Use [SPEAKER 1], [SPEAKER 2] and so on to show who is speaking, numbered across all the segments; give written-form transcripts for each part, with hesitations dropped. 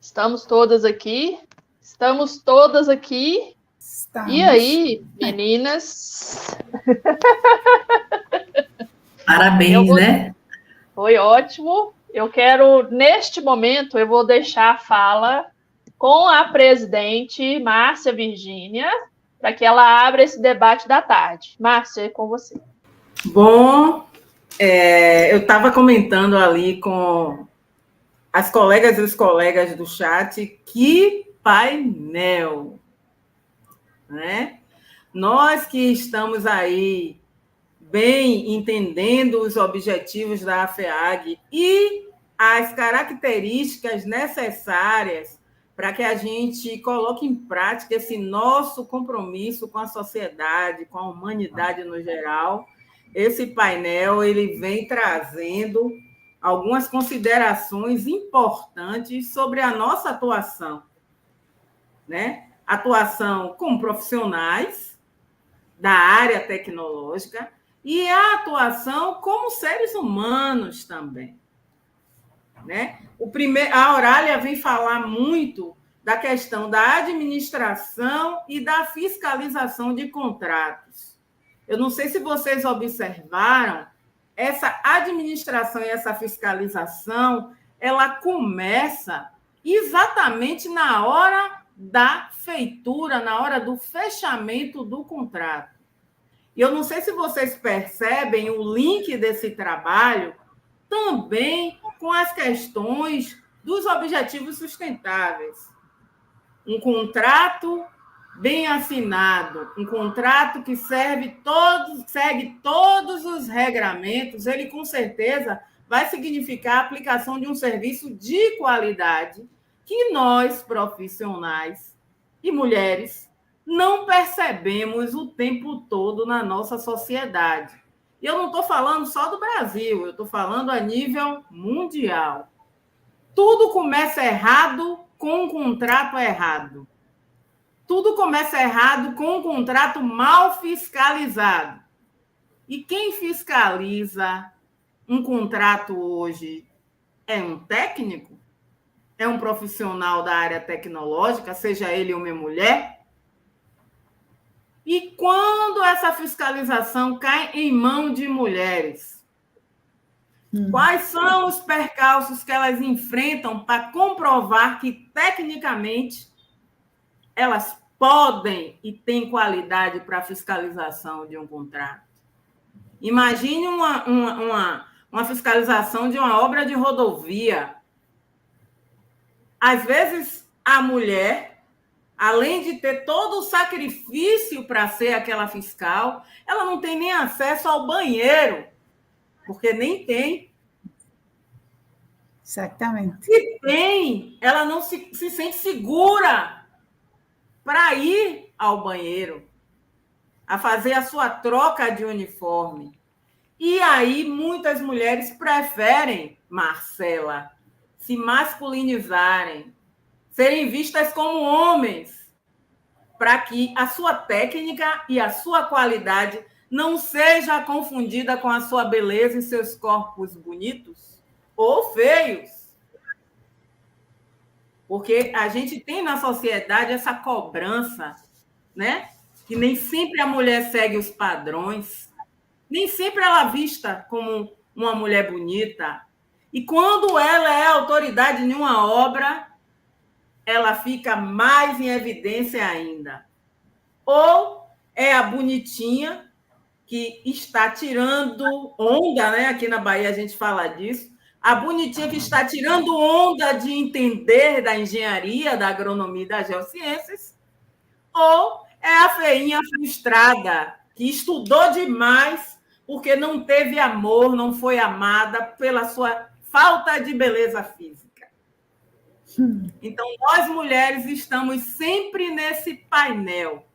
[SPEAKER 1] Estamos todas aqui. Estamos todas aqui.
[SPEAKER 2] Estamos.
[SPEAKER 1] E aí, meninas?
[SPEAKER 3] Parabéns, né?
[SPEAKER 1] Foi ótimo. Eu quero, neste momento, eu vou deixar a fala com a presidente Márcia Virgínia, para que ela abra esse debate da tarde. Márcia, é com você.
[SPEAKER 3] Bom, eu estava comentando ali com as colegas e os colegas do chat, que painel, né? Nós que estamos aí bem entendendo os objetivos da AFEAG e as características necessárias para que a gente coloque em prática esse nosso compromisso com a sociedade, com a humanidade no geral. Esse painel ele vem trazendo algumas considerações importantes sobre a nossa atuação, né? Atuação como profissionais da área tecnológica e a atuação como seres humanos também, né? A Aurália vem falar muito da questão da administração e da fiscalização de contratos. Eu não sei se vocês observaram, essa administração e essa fiscalização, ela começa exatamente na hora da feitura, na hora do fechamento do contrato. E eu não sei se vocês percebem o link desse trabalho também com as questões dos objetivos sustentáveis. Um contrato bem assinado, um contrato que segue todos os regramentos, ele com certeza vai significar a aplicação de um serviço de qualidade que nós, profissionais e mulheres, não percebemos o tempo todo na nossa sociedade. E eu não estou falando só do Brasil, eu estou falando a nível mundial. Tudo começa errado com um contrato errado. Tudo começa errado com um contrato mal fiscalizado. E quem fiscaliza um contrato hoje é um técnico? É um profissional da área tecnológica, seja ele homem ou mulher? E quando essa fiscalização cai em mão de mulheres? Quais são os percalços que elas enfrentam para comprovar que, tecnicamente, elas podem e têm qualidade para a fiscalização de um contrato? Imagine uma fiscalização de uma obra de rodovia. Às vezes, a mulher, além de ter todo o sacrifício para ser aquela fiscal, ela não tem nem acesso ao banheiro, porque nem tem.
[SPEAKER 2] Exatamente.
[SPEAKER 3] Se tem, ela não se sente segura para ir ao banheiro, a fazer a sua troca de uniforme. E aí, muitas mulheres preferem, Marcela, se masculinizarem, serem vistas como homens, para que a sua técnica e a sua qualidade não seja confundida com a sua beleza e seus corpos bonitos ou feios. Porque a gente tem na sociedade essa cobrança, né? Que nem sempre a mulher segue os padrões, nem sempre ela é vista como uma mulher bonita. E quando ela é autoridade em uma obra, ela fica mais em evidência ainda. Ou é a bonitinha que está tirando onda, né? Aqui na Bahia a gente fala disso. A bonitinha que está tirando onda de entender da engenharia, da agronomia e das geociências. Ou é a feinha frustrada, que estudou demais porque não teve amor, não foi amada pela sua falta de beleza física. Então, nós mulheres estamos sempre nesse painel,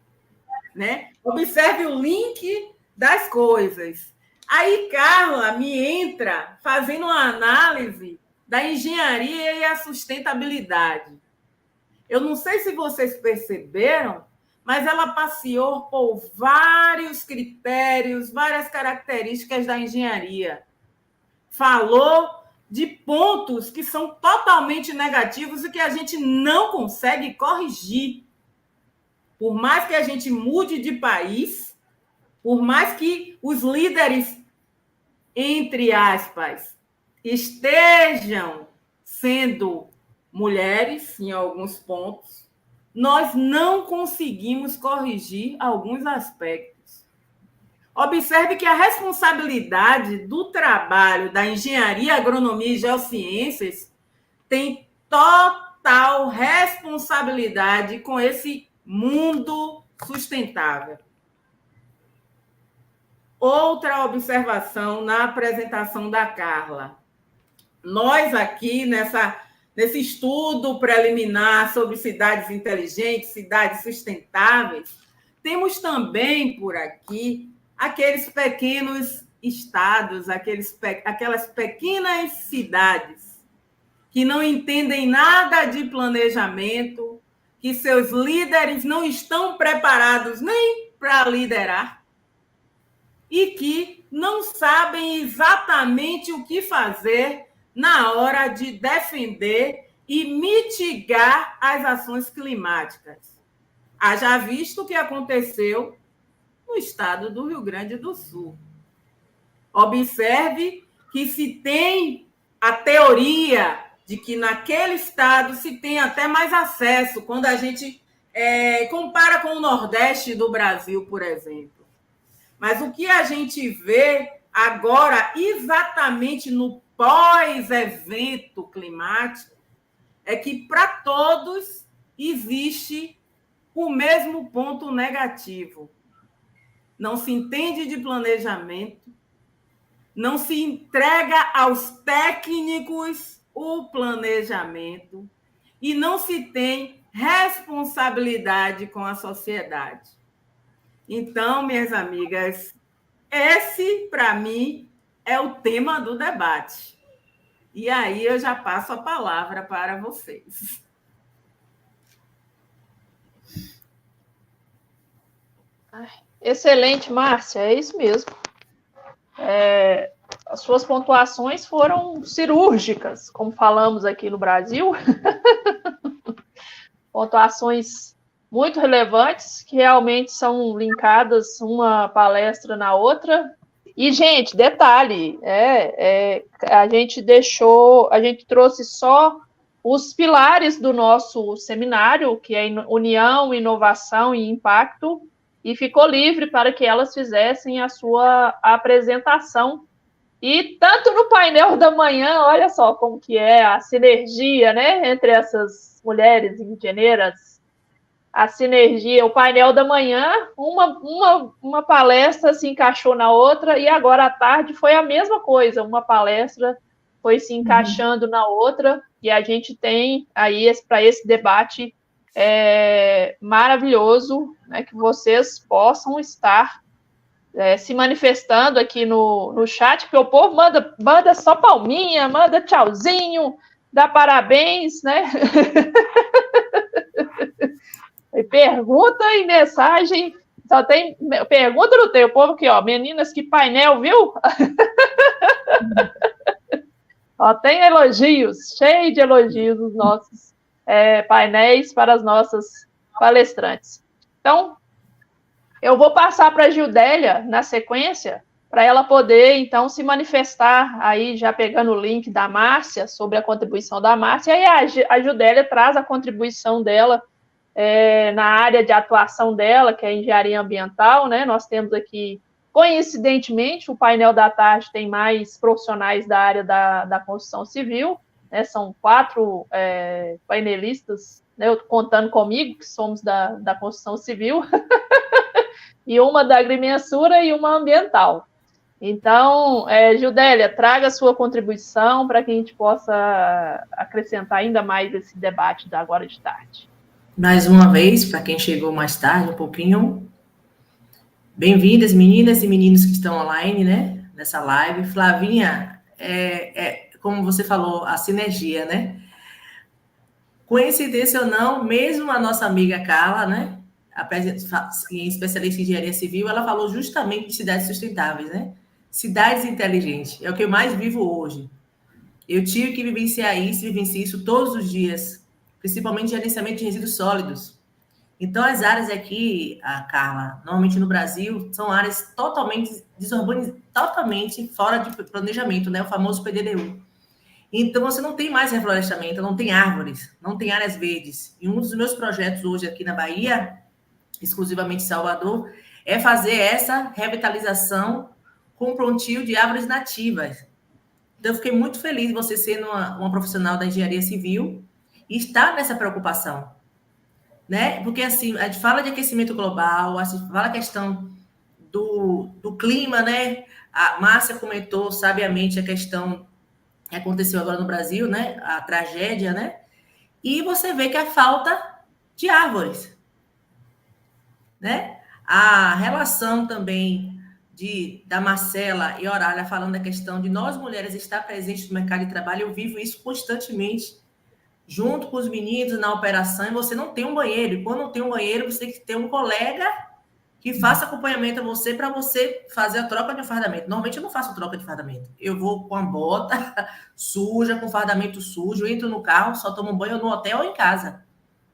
[SPEAKER 3] né? Observe o link das coisas. Aí, Carla me entra fazendo uma análise da engenharia e a sustentabilidade. Eu não sei se vocês perceberam, mas ela passeou por vários critérios, várias características da engenharia. Falou de pontos que são totalmente negativos e que a gente não consegue corrigir. Por mais que a gente mude de país, por mais que os líderes, entre aspas, estejam sendo mulheres em alguns pontos, nós não conseguimos corrigir alguns aspectos. Observe que a responsabilidade do trabalho da engenharia, agronomia e geociências tem total responsabilidade com esse mundo sustentável. Outra observação na apresentação da Carla. Nós aqui, nesse estudo preliminar sobre cidades inteligentes, cidades sustentáveis, temos também por aqui aqueles pequenos estados, aquelas pequenas cidades que não entendem nada de planejamento, que seus líderes não estão preparados nem para liderar e que não sabem exatamente o que fazer na hora de defender e mitigar as ações climáticas. Haja visto o que aconteceu no estado do Rio Grande do Sul. Observe que se tem a teoria de que naquele estado se tem até mais acesso, quando a gente compara com o Nordeste do Brasil, por exemplo. Mas o que a gente vê agora, exatamente no pós-evento climático, é que para todos existe o mesmo ponto negativo. Não se entende de planejamento, não se entrega aos técnicos o planejamento e não se tem responsabilidade com a sociedade. Então, minhas amigas, esse, para mim, é o tema do debate. E aí eu já passo a palavra para vocês.
[SPEAKER 1] Excelente, Márcia, é isso mesmo. As suas pontuações foram cirúrgicas, como falamos aqui no Brasil. Pontuações muito relevantes, que realmente são linkadas uma palestra na outra. E, gente, detalhe, a gente trouxe só os pilares do nosso seminário, que é União, Inovação e Impacto, e ficou livre para que elas fizessem a sua apresentação. E tanto no painel da manhã, olha só como que é a sinergia, né, entre essas mulheres engenheiras, a sinergia, o painel da manhã, uma palestra se encaixou na outra, e agora à tarde foi a mesma coisa, uma palestra foi se encaixando na outra, e a gente tem aí para esse debate maravilhoso, né, que vocês possam estar se manifestando aqui no chat, porque o povo manda só palminha, manda tchauzinho, dá parabéns, né? Pergunta e mensagem, só tem pergunta no teu povo aqui, ó, meninas, que painel, viu? Ó, tem elogios, cheio de elogios nos nossos painéis para as nossas palestrantes. Então, eu vou passar para a Gildélia, na sequência, para ela poder, então, se manifestar, aí já pegando o link da Márcia, sobre a contribuição da Márcia, e aí a Gildélia traz a contribuição dela na área de atuação dela, que é a engenharia ambiental, né? Nós temos aqui, coincidentemente, o painel da tarde tem mais profissionais da área da construção civil, né? São 4 painelistas, né? Eu contando comigo, que somos da construção civil, e uma da agrimensura e uma ambiental. Então, Gildélia, traga a sua contribuição para que a gente possa acrescentar ainda mais esse debate da agora de tarde.
[SPEAKER 2] Mais uma vez, para quem chegou mais tarde, um pouquinho, bem-vindas, meninas e meninos que estão online, né, nessa live. Flavinha, como você falou, a sinergia, né? Coincidência ou não, mesmo a nossa amiga Carla, né, especialista em engenharia civil, ela falou justamente de cidades sustentáveis, né? Cidades inteligentes, é o que eu mais vivo hoje. Eu tive que vivenciar isso, vivenciar isso todos os dias, principalmente gerenciamento de resíduos sólidos. Então, as áreas aqui, Carla, normalmente no Brasil, são áreas totalmente desurbanizadas, totalmente fora de planejamento, né? O famoso PDDU. Então, você não tem mais reflorestamento, não tem árvores, não tem áreas verdes. E um dos meus projetos hoje aqui na Bahia, exclusivamente em Salvador, é fazer essa revitalização com plantio de árvores nativas. Então, eu fiquei muito feliz de você sendo uma profissional da engenharia civil e estar nessa preocupação, né? Porque, assim, a gente fala de aquecimento global, a gente fala a questão do clima, né? A Márcia comentou sabiamente a questão que aconteceu agora no Brasil, né? A tragédia, né? E você vê que a falta de árvores, né? A relação também da Marcela e Orália falando da questão de nós mulheres estar presentes no mercado de trabalho, eu vivo isso constantemente, junto com os meninos na operação, e você não tem um banheiro. E quando não tem um banheiro, você tem que ter um colega que faça acompanhamento a você para você fazer a troca de fardamento. Normalmente eu não faço troca de fardamento. Eu vou com a bota suja, com fardamento sujo, entro no carro, só tomo um banho no hotel ou em casa.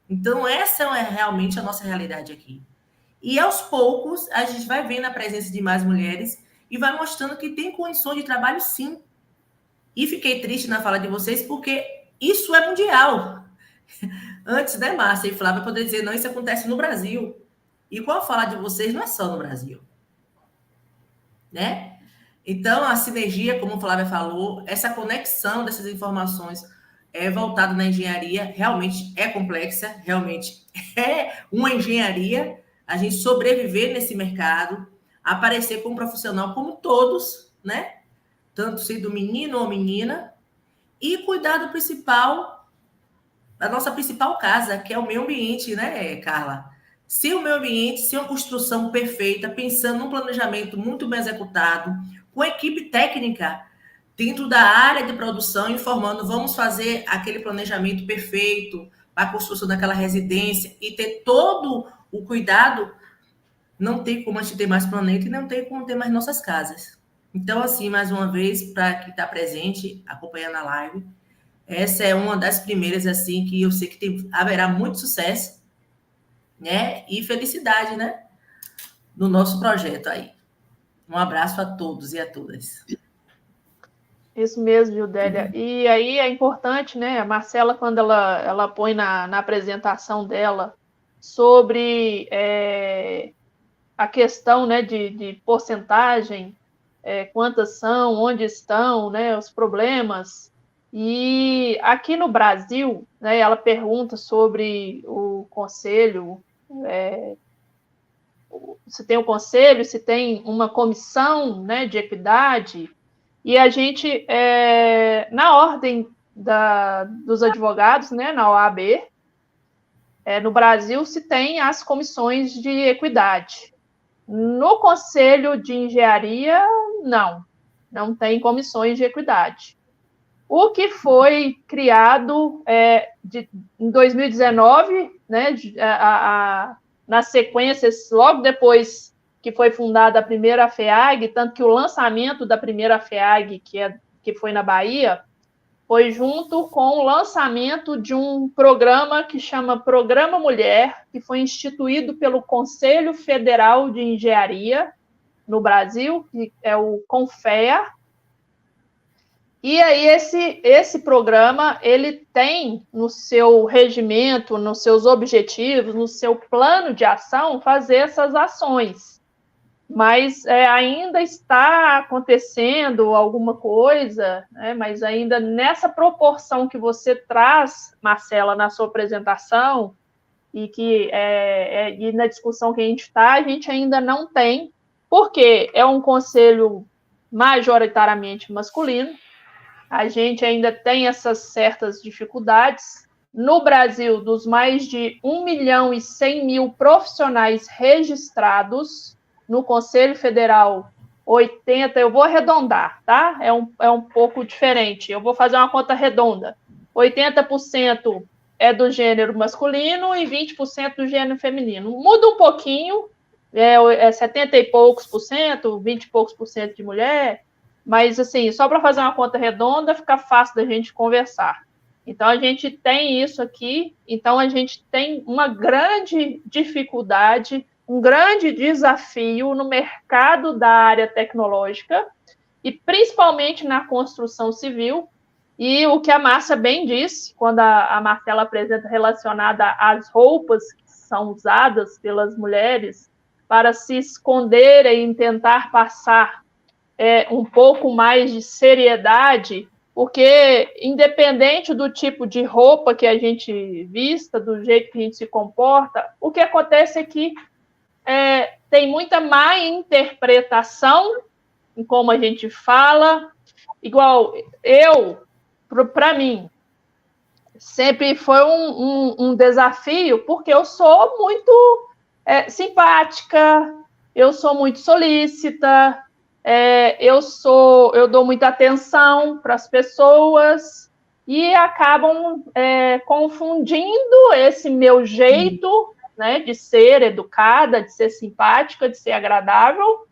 [SPEAKER 2] Então, essa é realmente a nossa realidade aqui. E, aos poucos, a gente vai vendo a presença de mais mulheres e vai mostrando que tem condições de trabalho, sim. E fiquei triste na fala de vocês, porque isso é mundial. Antes, né, Márcia e Flávia, poder dizer, não, isso acontece no Brasil. E com a fala de vocês, não é só no Brasil. Né? Então, a sinergia, como a Flávia falou, essa conexão dessas informações voltada na engenharia, realmente é complexa, realmente é uma engenharia, a gente sobreviver nesse mercado, aparecer como profissional, como todos, né? Tanto sendo menino ou menina, e cuidar do principal, da nossa principal casa, que é o meio ambiente, né, Carla? Se o meio ambiente, se uma construção perfeita, pensando num planejamento muito bem executado, com equipe técnica dentro da área de produção, informando, vamos fazer aquele planejamento perfeito para a construção daquela residência e ter todo o cuidado, não tem como a gente ter mais planeta e não tem como ter mais nossas casas. Então, assim, mais uma vez, para quem está presente, acompanhando a live, essa é uma das primeiras, assim, que eu sei que haverá muito sucesso, né? E felicidade, né? No nosso projeto aí. Um abraço a todos e a todas.
[SPEAKER 1] Isso mesmo, Gildélia. E aí é importante, né? A Marcela, quando ela põe na apresentação dela sobre a questão, né, de porcentagem, quantas são, onde estão, né, os problemas. E aqui no Brasil, né, ela pergunta sobre o conselho, se tem o conselho, se tem uma comissão, né, de equidade, e a gente, na ordem dos advogados, né, na OAB, no Brasil se tem as comissões de equidade. No Conselho de Engenharia, não tem comissões de equidade. O que foi criado em 2019, né, na sequência, logo depois que foi fundada a primeira FEAG, tanto que o lançamento da primeira FEAG, que foi na Bahia, foi junto com o lançamento de um programa que chama Programa Mulher, que foi instituído pelo Conselho Federal de Engenharia no Brasil, que é o CONFEA. E aí esse programa, ele tem no seu regimento, nos seus objetivos, no seu plano de ação, fazer essas ações. Mas ainda está acontecendo alguma coisa, né? Mas ainda nessa proporção que você traz, Marcela, na sua apresentação, e que e na discussão que a gente ainda não tem, porque é um conselho majoritariamente masculino, a gente ainda tem essas certas dificuldades. No Brasil, dos mais de 1.100.000 profissionais registrados, no Conselho Federal, 80%, eu vou arredondar, tá? É um pouco diferente, eu vou fazer uma conta redonda. 80% é do gênero masculino e 20% do gênero feminino. Muda um pouquinho, 70 e poucos por cento, 20 e poucos por cento de mulher, Mas, assim, só para fazer uma conta redonda, fica fácil da gente conversar. Então, a gente tem isso aqui, então a gente tem uma grande dificuldade, um grande desafio no mercado da área tecnológica, e principalmente na construção civil. E o que a Márcia bem disse, quando a Marcela apresenta relacionada às roupas que são usadas pelas mulheres para se esconderem e tentar passar um pouco mais de seriedade, porque independente do tipo de roupa que a gente vista, do jeito que a gente se comporta, o que acontece é que tem muita má interpretação em como a gente fala. Igual para mim, sempre foi um desafio, porque eu sou muito simpática, eu sou muito solícita, eu dou muita atenção para as pessoas e acabam confundindo esse meu jeito, né, de ser educada, de ser simpática, de ser agradável.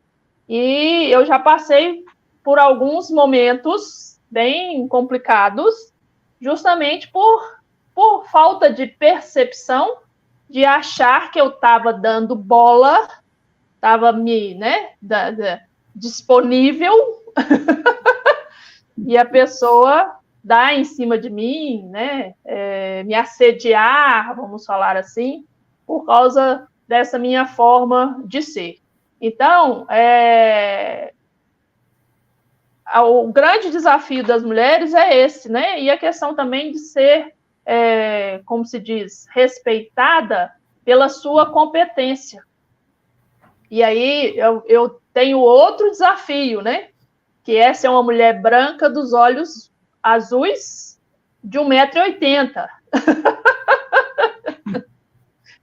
[SPEAKER 1] E eu já passei por alguns momentos bem complicados, justamente por falta de percepção, de achar que eu estava dando bola, estava disponível, e a pessoa dá em cima de mim, né, me assediar, vamos falar assim, por causa dessa minha forma de ser. Então, o grande desafio das mulheres é esse, né? E a questão também de ser, como se diz, respeitada pela sua competência. E aí eu tenho outro desafio, né? Que é ser uma mulher branca dos olhos azuis de 1,80 m.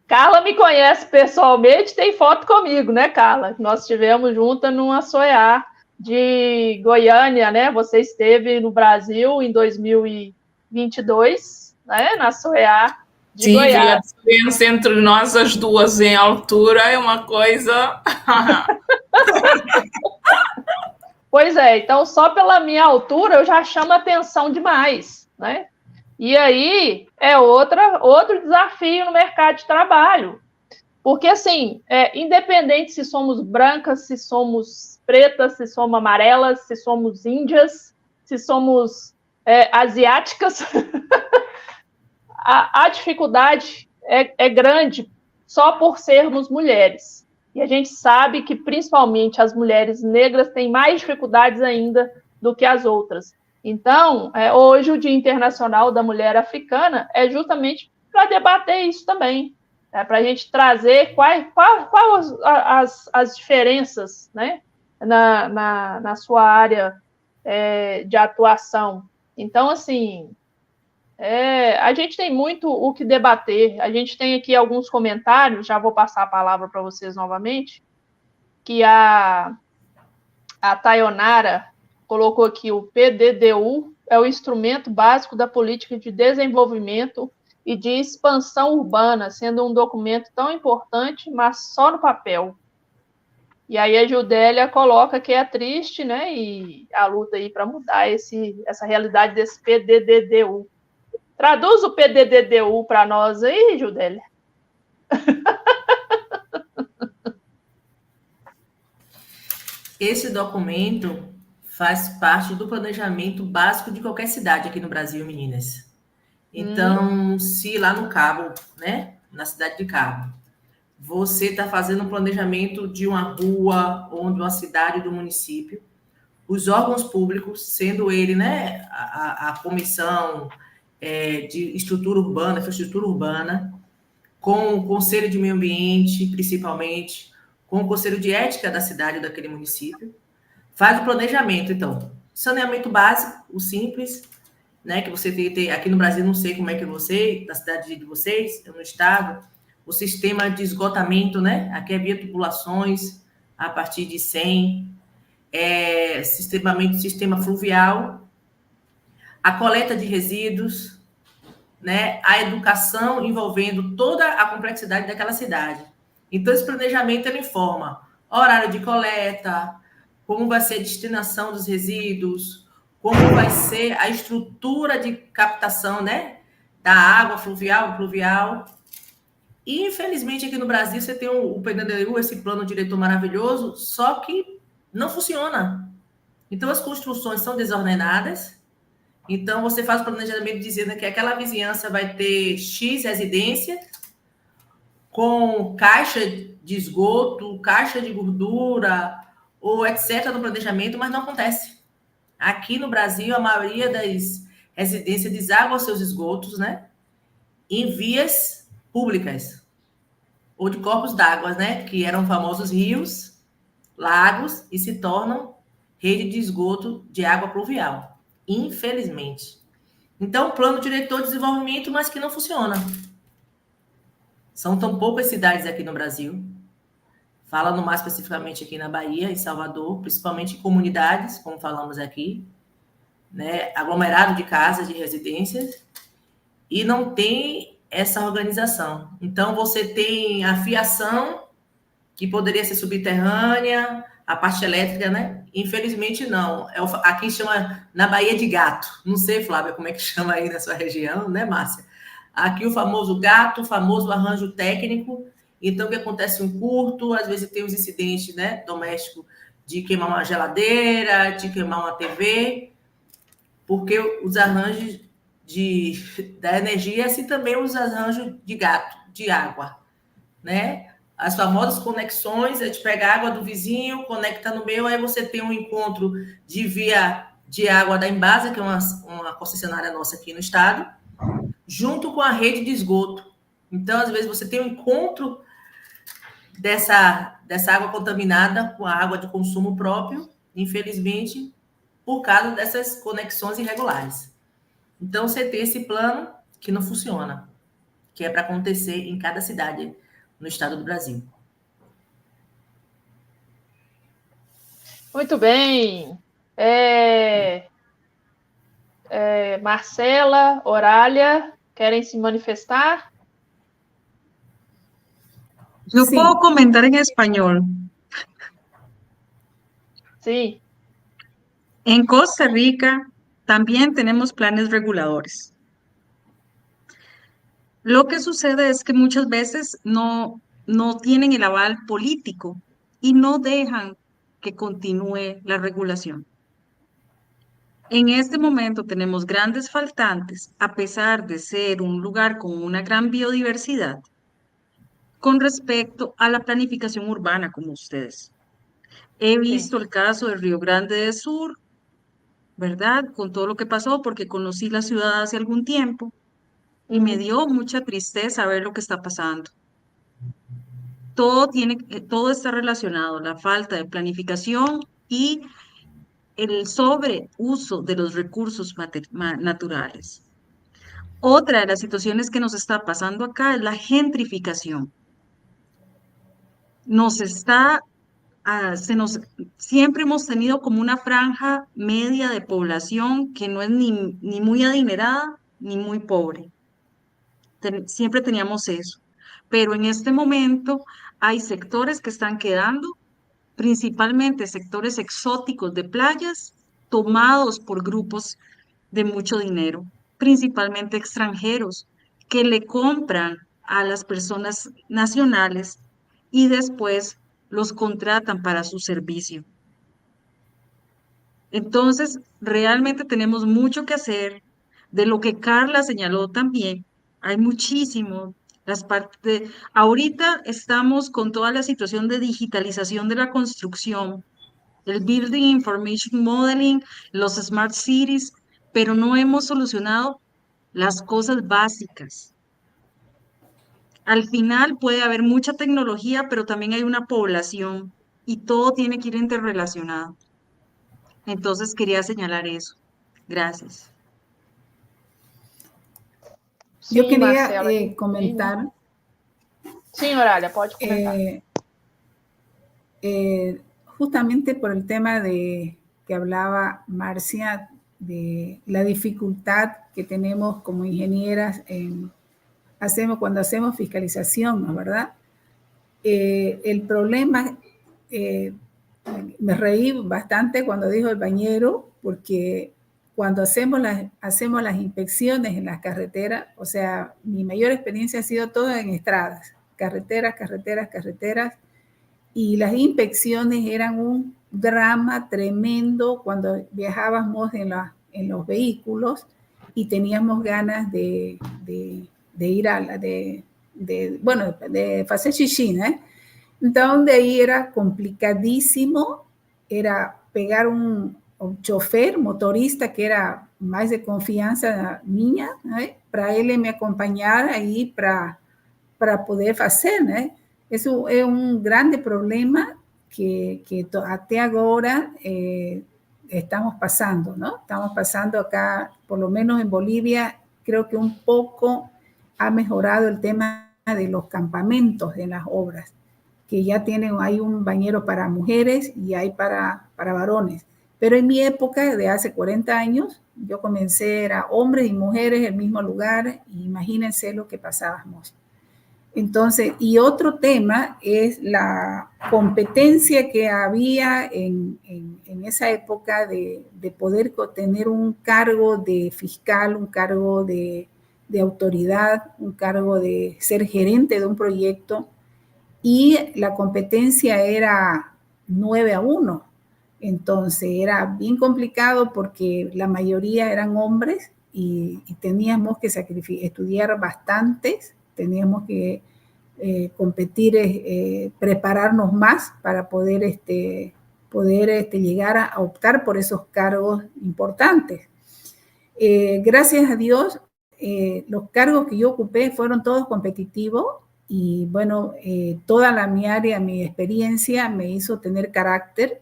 [SPEAKER 1] Carla me conhece pessoalmente, tem foto comigo, né, Carla? Nós estivemos juntas numa SOEA de Goiânia, né? Você esteve no Brasil em 2022, né? Na SOEA de Goiás.
[SPEAKER 4] Sim, a diferença entre nós as duas em altura é uma coisa...
[SPEAKER 1] Pois é, então só pela minha altura eu já chamo atenção demais, né? E aí é outro desafio no mercado de trabalho. Porque, assim, independente se somos brancas, se somos pretas, se somos amarelas, se somos índias, se somos asiáticas, a dificuldade é grande só por sermos mulheres. E a gente sabe que, principalmente, as mulheres negras têm mais dificuldades ainda do que as outras. Então, hoje o Dia Internacional da Mulher Africana é justamente para debater isso também, para a gente trazer quais as diferenças, né, na sua área de atuação. Então, assim, a gente tem muito o que debater. A gente tem aqui alguns comentários, já vou passar a palavra para vocês novamente, que a Tayonara colocou aqui: o PDDU é o instrumento básico da política de desenvolvimento e de expansão urbana, sendo um documento tão importante, mas só no papel. E aí a Judélia coloca que é triste, né, e a luta aí para mudar essa realidade desse PDDU. Traduz o PDDU para nós aí, Judélia.
[SPEAKER 2] Esse documento faz parte do planejamento básico de qualquer cidade aqui no Brasil, meninas. Então, se lá no Cabo, né, na cidade de Cabo, você está fazendo um planejamento de uma rua ou de uma cidade do município, os órgãos públicos, sendo ele, né, a comissão de estrutura urbana, infraestrutura urbana, com o Conselho de Meio Ambiente, principalmente, com o Conselho de Ética da cidade ou daquele município, faz o planejamento, então, saneamento básico, o simples, né, que você tem aqui no Brasil, não sei como é que você, na cidade de vocês, no estado, o sistema de esgotamento, né, aqui é via tubulações, a partir de 100, sistema fluvial, a coleta de resíduos, né, a educação envolvendo toda a complexidade daquela cidade. Então, esse planejamento ele informa horário de coleta, como vai ser a destinação dos resíduos, como vai ser a estrutura de captação, né, da água fluvial, pluvial. E, infelizmente, aqui no Brasil, você tem o PNDU, esse plano diretor maravilhoso, só que não funciona. Então, as construções são desordenadas. Então, você faz o planejamento dizendo que aquela vizinhança vai ter X residência, com caixa de esgoto, caixa de gordura, ou etc. no planejamento, mas não acontece. Aqui no Brasil, a maioria das residências deságua seus esgotos, né, em vias públicas, ou de corpos d'água, né, que eram famosos rios, lagos, e se tornam rede de esgoto de água pluvial, infelizmente. Então, plano diretor de desenvolvimento, mas que não funciona. São tão poucas cidades aqui no Brasil, falando mais especificamente aqui na Bahia, em Salvador, principalmente em comunidades, como falamos aqui, né, aglomerado de casas, de residências, e não tem essa organização. Então, você tem a fiação, que poderia ser subterrânea, a parte elétrica, né? Infelizmente, não. Aqui chama na Baía de Gato. Não sei, Flávia, como é que chama aí na sua região, né, Márcia? Aqui o famoso gato, o famoso arranjo técnico. Então, o que acontece um curto, às vezes tem os incidentes, né, domésticos, de queimar uma geladeira, de queimar uma TV, porque os arranjos da energia, assim também os arranjos de gato, de água, né? As famosas conexões, a gente pega a água do vizinho, conecta no meu, aí você tem um encontro de via de água da Embasa, que é uma concessionária nossa aqui no estado, junto com a rede de esgoto. Então, às vezes, você tem um encontro dessa água contaminada com a água de consumo próprio, infelizmente, por causa dessas conexões irregulares. Então, você tem esse plano que não funciona, que é para acontecer em cada cidade no estado do Brasil.
[SPEAKER 1] Muito bem. Marcela, Orália, querem se manifestar?
[SPEAKER 5] Yo
[SPEAKER 3] Sí.
[SPEAKER 5] puedo comentar en español.
[SPEAKER 1] Sí.
[SPEAKER 5] En Costa Rica también tenemos planes reguladores. Lo que sucede es que muchas veces no tienen el aval político y no dejan que continúe la regulación. En este momento tenemos grandes faltantes, a pesar de ser un lugar con una gran biodiversidad, con respecto a la planificación urbana, como ustedes. He visto el caso de Río Grande del Sur, ¿verdad? Con todo lo que pasó, porque conocí la ciudad hace algún tiempo y me dio mucha tristeza ver lo que está pasando. Todo está relacionado, la falta de planificación y el sobreuso de los recursos naturales. Otra de las situaciones que nos está pasando acá es la gentrificación. Siempre hemos tenido como una franja media de población que no es ni muy adinerada ni muy pobre. Siempre teníamos eso. Pero en este momento hay sectores que están quedando, principalmente sectores exóticos de playas, tomados por grupos de mucho dinero, principalmente extranjeros, que le compran a las personas nacionales y después los contratan para su servicio. Entonces, realmente tenemos mucho que hacer. De lo que Carla señaló también, hay muchísimo. Ahorita estamos con toda la situación de digitalización de la construcción, el Building Information Modeling, los Smart Cities, pero no hemos solucionado las cosas básicas. Al final puede haber mucha tecnología, pero también hay una población y todo tiene que ir interrelacionado. Entonces quería señalar eso. Gracias.
[SPEAKER 3] Yo
[SPEAKER 1] Sim,
[SPEAKER 3] quería
[SPEAKER 1] Marcela.
[SPEAKER 3] comentar.
[SPEAKER 1] Sim, Orália, pode comentar.
[SPEAKER 3] Justamente por el tema de que hablaba Marcia, de la dificultad que tenemos como ingenieras cuando hacemos fiscalización, ¿no? ¿Verdad? El problema
[SPEAKER 6] me reí bastante cuando dijo el bañero, porque cuando hacemos las inspecciones en las carreteras, o sea, mi mayor experiencia ha sido toda en estradas, carreteras, y las inspecciones eran un drama tremendo cuando viajábamos en los vehículos y teníamos ganas de ir de hacer xixi, ¿eh? Entonces, de ahí era complicadísimo, era pegar un chofer, motorista, que era más de confianza mía, ¿eh? Para él me acompañar ahí para poder hacer, ¿eh? Eso é um grande problema que até agora estamos pasando, ¿no? Estamos pasando acá, por lo menos en Bolivia, creo que un poco ha mejorado el tema de los campamentos de las obras, que ya hay un bañero para mujeres y hay para varones. Pero en mi época, de hace 40 años, yo comencé, era hombres y mujeres en el mismo lugar, y imagínense lo que pasábamos. Entonces, y otro tema es la competencia que había en esa época de poder tener un cargo de fiscal, un cargo de autoridad, un cargo de ser gerente de un proyecto, y la competencia era 9-1. Entonces era bien complicado porque la mayoría eran hombres y teníamos que estudiar bastantes, teníamos que competir, prepararnos más para poder llegar a optar por esos cargos importantes. Gracias a Dios, los cargos que yo ocupé fueron todos competitivos y bueno, toda mi experiencia me hizo tener carácter.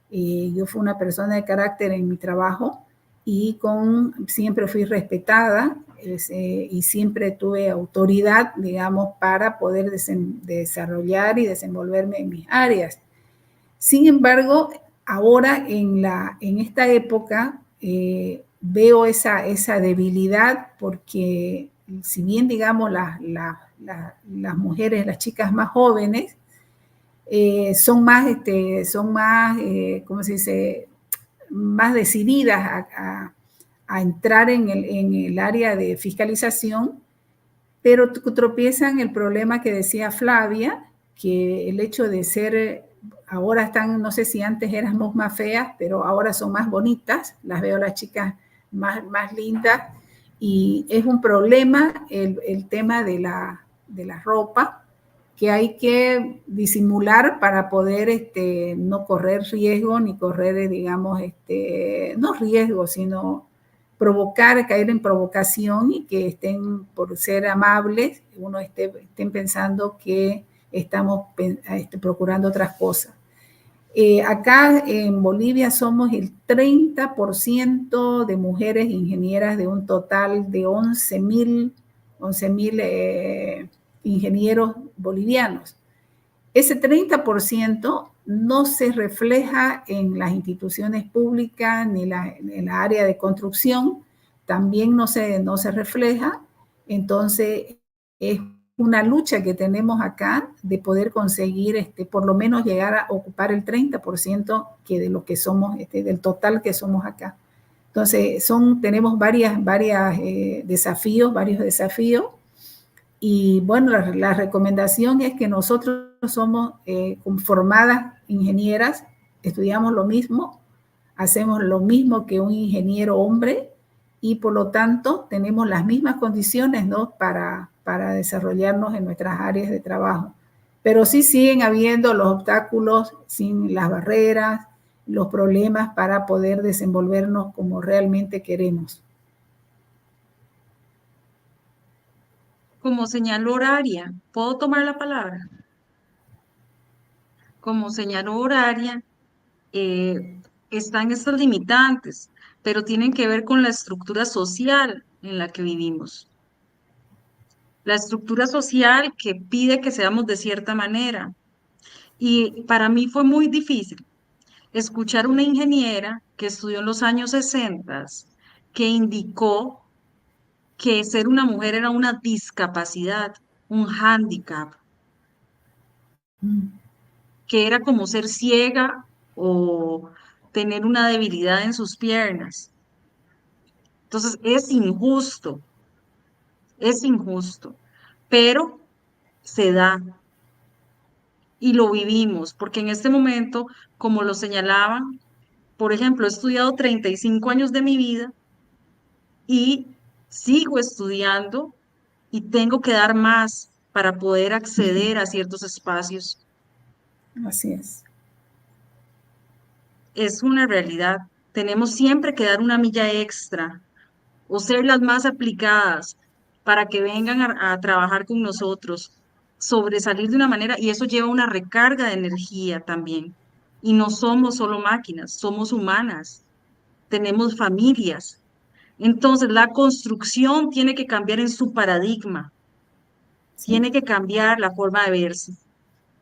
[SPEAKER 6] Yo fui una persona de carácter en mi trabajo y siempre fui respetada y siempre tuve autoridad, digamos, para poder desarrollar y desenvolverme en mis áreas. Sin embargo, ahora en esta época veo esa debilidad porque si bien, digamos, las mujeres, las chicas más jóvenes, son más, ¿cómo se dice?, más decididas a entrar en el área de fiscalización, pero tropiezan el problema que decía Flavia, que el hecho de ser, ahora están, no sé si antes éramos más feas, pero ahora son más bonitas, las veo las chicas más lindas, y es un problema el tema de la ropa, que hay que disimular para poder no correr riesgo, ni correr, digamos, no riesgo, sino caer en provocación y que estén, por ser amables, estén pensando que estamos procurando otras cosas. Acá en Bolivia somos el 30% de mujeres ingenieras de un total de 11.000 ingenieros bolivianos. Ese 30% no se refleja en las instituciones públicas ni en la área de construcción, también no se refleja. Entonces, es una lucha que tenemos acá de poder conseguir, por lo menos llegar a ocupar el 30% de lo que somos, del total que somos acá. Entonces, tenemos varios desafíos, y bueno, la recomendación es que nosotros somos formadas ingenieras, estudiamos lo mismo, hacemos lo mismo que un ingeniero hombre y por lo tanto tenemos las mismas condiciones, ¿no?, para desarrollarnos en nuestras áreas de trabajo. Pero sí siguen habiendo los obstáculos, sin las barreras, los problemas para poder desenvolvernos como realmente queremos.
[SPEAKER 5] Como señal horaria, ¿puedo tomar la palabra? Como señal horaria, están estas limitantes, pero tienen que ver con la estructura social en la que vivimos. La estructura social que pide que seamos de cierta manera. Y para mí fue muy difícil escuchar una ingeniera que estudió en los años 60 que indicó que ser una mujer era una discapacidad, un hándicap, que era como ser ciega o tener una debilidad en sus piernas. Entonces es injusto, pero se da y lo vivimos, porque en este momento, como lo señalaban, por ejemplo, he estudiado 35 años de mi vida y sigo estudiando y tengo que dar más para poder acceder a ciertos espacios.
[SPEAKER 6] Así es.
[SPEAKER 5] Es una realidad. Tenemos siempre que dar una milla extra o ser las más aplicadas para que vengan a trabajar con nosotros, sobresalir de una manera, y eso lleva una recarga de energía también. Y no somos solo máquinas, somos humanas, tenemos familias. Entonces, la construcción tiene que cambiar en su paradigma, tiene que cambiar la forma de verse,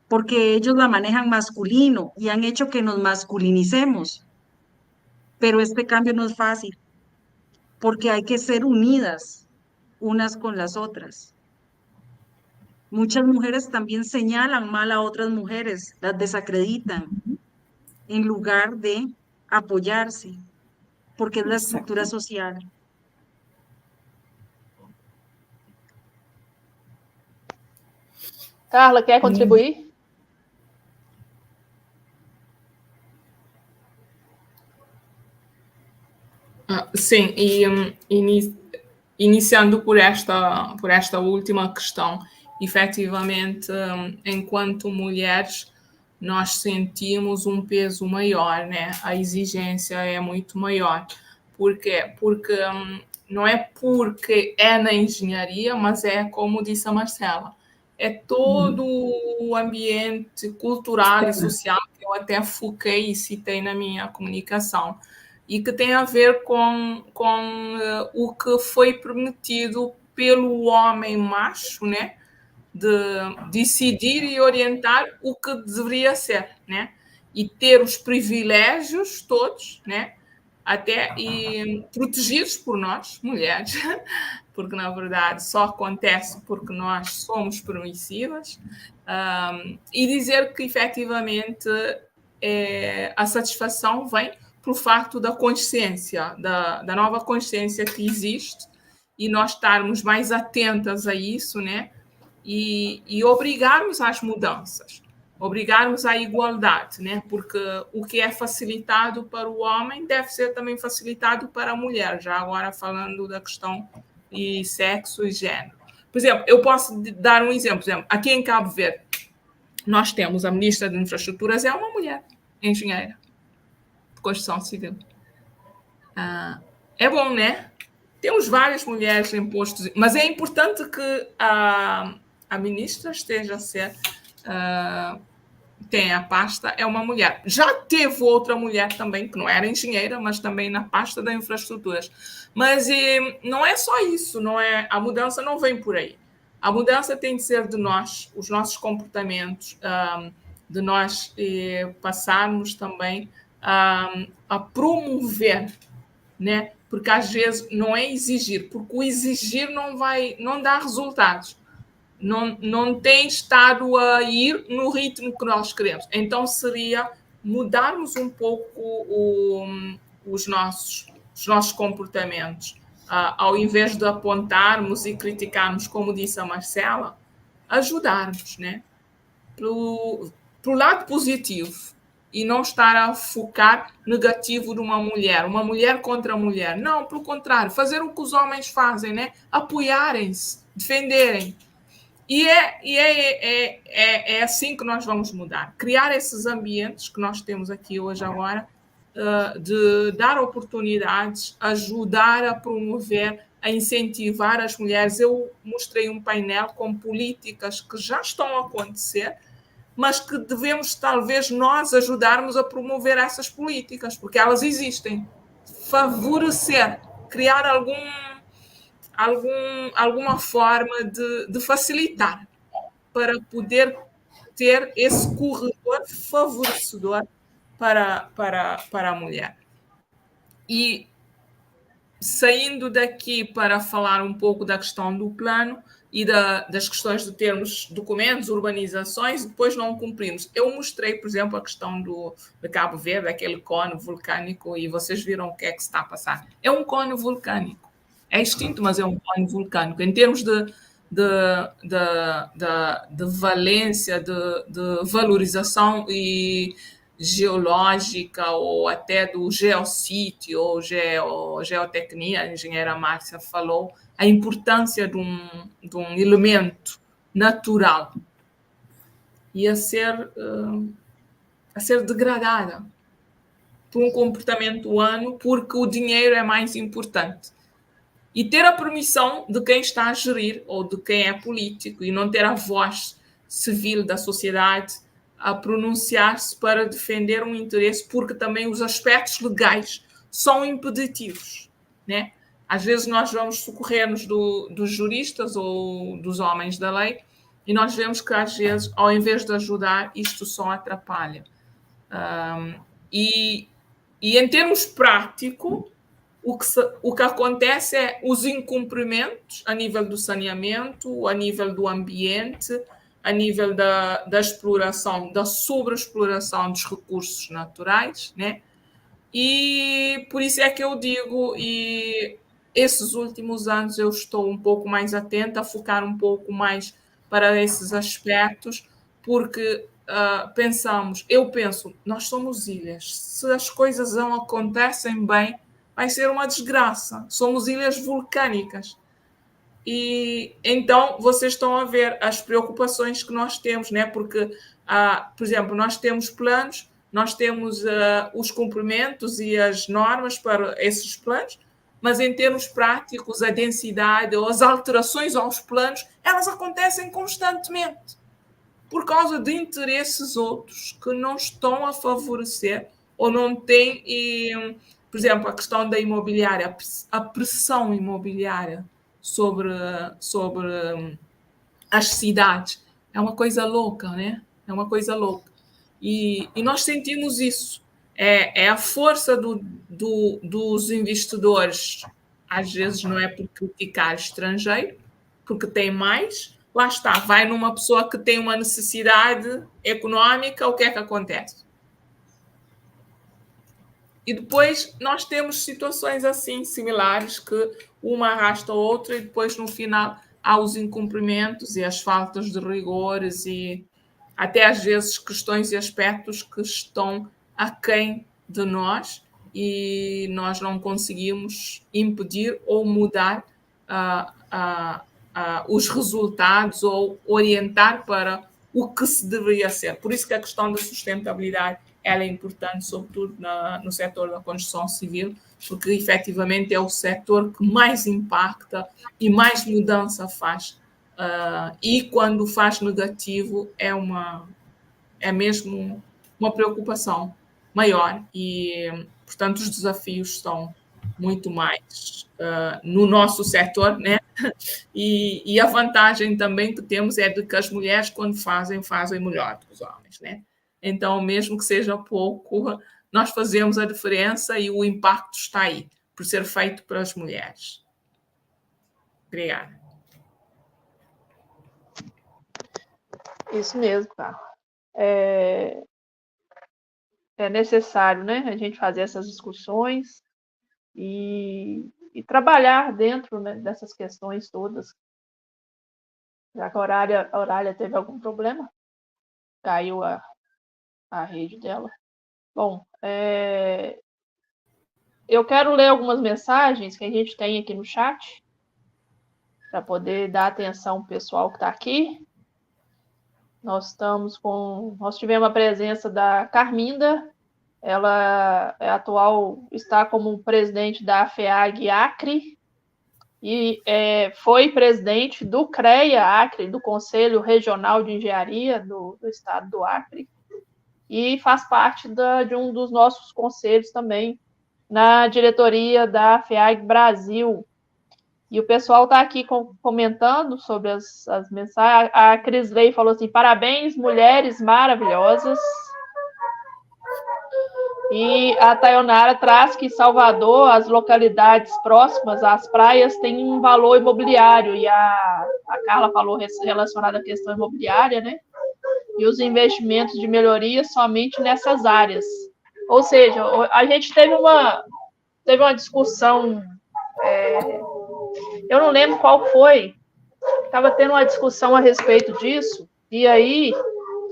[SPEAKER 5] porque ellos la manejan masculino y han hecho que nos masculinicemos. Pero este cambio no es fácil, porque hay que ser unidas unas con las otras. Muchas mujeres también señalan mal a otras mujeres, las desacreditan, en lugar de apoyarse, porque es la estructura
[SPEAKER 6] Exacto.
[SPEAKER 5] social.
[SPEAKER 1] Carla, quer
[SPEAKER 6] Bien.
[SPEAKER 1] contribuir?
[SPEAKER 4] Sim, e iniciando por esta última questão, efetivamente, enquanto mulheres, nós sentimos um peso maior, né? A exigência é muito maior. Por quê? Porque não é porque é na engenharia, mas é como disse a Marcela, é todo o ambiente cultural e social que eu até foquei e citei na minha comunicação, e que tem a ver com o que foi permitido pelo homem macho, né? De decidir e orientar o que deveria ser, né? E ter os privilégios todos, né? Até e protegidos por nós, mulheres, porque na verdade só acontece porque nós somos permissivas, e dizer que efetivamente a satisfação vem pelo facto da consciência, da nova consciência que existe, e nós estarmos mais atentas a isso, né? E obrigarmos às mudanças, obrigarmos à igualdade, né? Porque o que é facilitado para o homem deve ser também facilitado para a mulher, já agora falando da questão de sexo e género. Por exemplo, eu posso dar um exemplo. Por exemplo, aqui em Cabo Verde, nós temos a ministra de Infraestruturas, é uma mulher, engenheira de construção civil. É bom, né? Temos várias mulheres em postos, mas é importante que a ministra esteja a ser, tem a pasta, é uma mulher. Já teve outra mulher também, que não era engenheira, mas também na pasta das infraestruturas. Mas não é só isso, não é, a mudança não vem por aí. A mudança tem de ser de nós, os nossos comportamentos, de nós passarmos também a promover, né? Porque às vezes não é exigir, porque o exigir não dá resultados. Não tem estado a ir no ritmo que nós queremos. Então seria mudarmos um pouco os nossos comportamentos. Ao invés de apontarmos e criticarmos, como disse a Marcela, ajudarmos, né? Pro lado positivo, e não estar a focar negativo de uma mulher contra a mulher. Não, pelo contrário, fazer o que os homens fazem, né? Apoiarem-se, defenderem. E é assim que nós vamos mudar. Criar esses ambientes que nós temos aqui hoje agora, de dar oportunidades, ajudar a promover, a incentivar as mulheres. Eu mostrei um painel com políticas que já estão a acontecer, mas que devemos, talvez, nós ajudarmos a promover essas políticas, porque elas existem. Favorecer, criar alguma forma de facilitar para poder ter esse corredor favorecedor para a mulher. E saindo daqui para falar um pouco da questão do plano, e das questões de termos documentos, urbanizações, e depois não cumprimos. Eu mostrei, por exemplo, a questão de Cabo Verde, aquele cone vulcânico, e vocês viram o que é que se está a passar. É um cone vulcânico. É extinto, mas é um cone vulcânico. Em termos de valência, de valorização e geológica, ou até do geossítio, ou geotecnia, a engenheira Márcia falou, a importância de um elemento natural e a ser degradada por um comportamento humano, porque o dinheiro é mais importante. E ter a permissão de quem está a gerir ou de quem é político e não ter a voz civil da sociedade a pronunciar-se para defender um interesse, porque também os aspectos legais são impeditivos, né? Às vezes nós vamos socorrer-nos dos juristas ou dos homens da lei e nós vemos que, às vezes, ao invés de ajudar, isto só atrapalha. E em termos práticos, o que acontece é os incumprimentos a nível do saneamento, a nível do ambiente, a nível da exploração, da sobreexploração dos recursos naturais, né? E por isso é que eu digo, e esses últimos anos eu estou um pouco mais atenta, a focar um pouco mais para esses aspectos, porque eu penso, nós somos ilhas, se as coisas não acontecem bem, vai ser uma desgraça. Somos ilhas vulcânicas. E então vocês estão a ver as preocupações que nós temos, né? Porque, por exemplo, nós temos planos, nós temos os cumprimentos e as normas para esses planos, mas em termos práticos, a densidade ou as alterações aos planos, elas acontecem constantemente por causa de interesses outros que não estão a favorecer ou não têm... Por exemplo, a questão da imobiliária, a pressão imobiliária sobre as cidades é uma coisa louca, né? É uma coisa louca. E nós sentimos isso. É a força dos investidores. Às vezes não é por criticar estrangeiro, porque tem mais. Lá está, vai numa pessoa que tem uma necessidade económica, o que é que acontece? E depois nós temos situações assim, similares, que uma arrasta a outra e depois, no final, há os incumprimentos e as faltas de rigores e até, às vezes, questões e aspectos que estão aquém de nós e nós não conseguimos impedir ou mudar os resultados ou orientar para o que se deveria ser. Por isso que a questão da sustentabilidade ela é importante, sobretudo no setor da construção civil, porque efetivamente é o setor que mais impacta e mais mudança faz. E quando faz negativo é mesmo uma preocupação maior e, portanto, os desafios estão muito mais no nosso setor, né? E a vantagem também que temos é de que as mulheres, quando fazem melhor do que os homens, né? Então, mesmo que seja pouco, nós fazemos a diferença e o impacto está aí, por ser feito para as mulheres. Obrigada.
[SPEAKER 1] Isso mesmo, Carla. É necessário, né, a gente fazer essas discussões e trabalhar dentro, né, dessas questões todas. Já que a Aurália teve algum problema, caiu a rede dela. Bom, eu quero ler algumas mensagens que a gente tem aqui no chat, para poder dar atenção ao pessoal que está aqui. Nós tivemos a presença da Carminda, ela está como presidente da FEAG Acre, e foi presidente do CREA Acre, do Conselho Regional de Engenharia do Estado do Acre, e faz parte de um dos nossos conselhos também, na diretoria da FEAG Brasil. E o pessoal está aqui comentando sobre as mensagens. A Crisley falou assim, parabéns, mulheres maravilhosas. E a Tayonara traz que Salvador, as localidades próximas às praias, têm um valor imobiliário, e a Carla falou relacionada à questão imobiliária, né? E os investimentos de melhoria somente nessas áreas. Ou seja, a gente teve uma discussão, eu não lembro qual foi, estava tendo uma discussão a respeito disso, e aí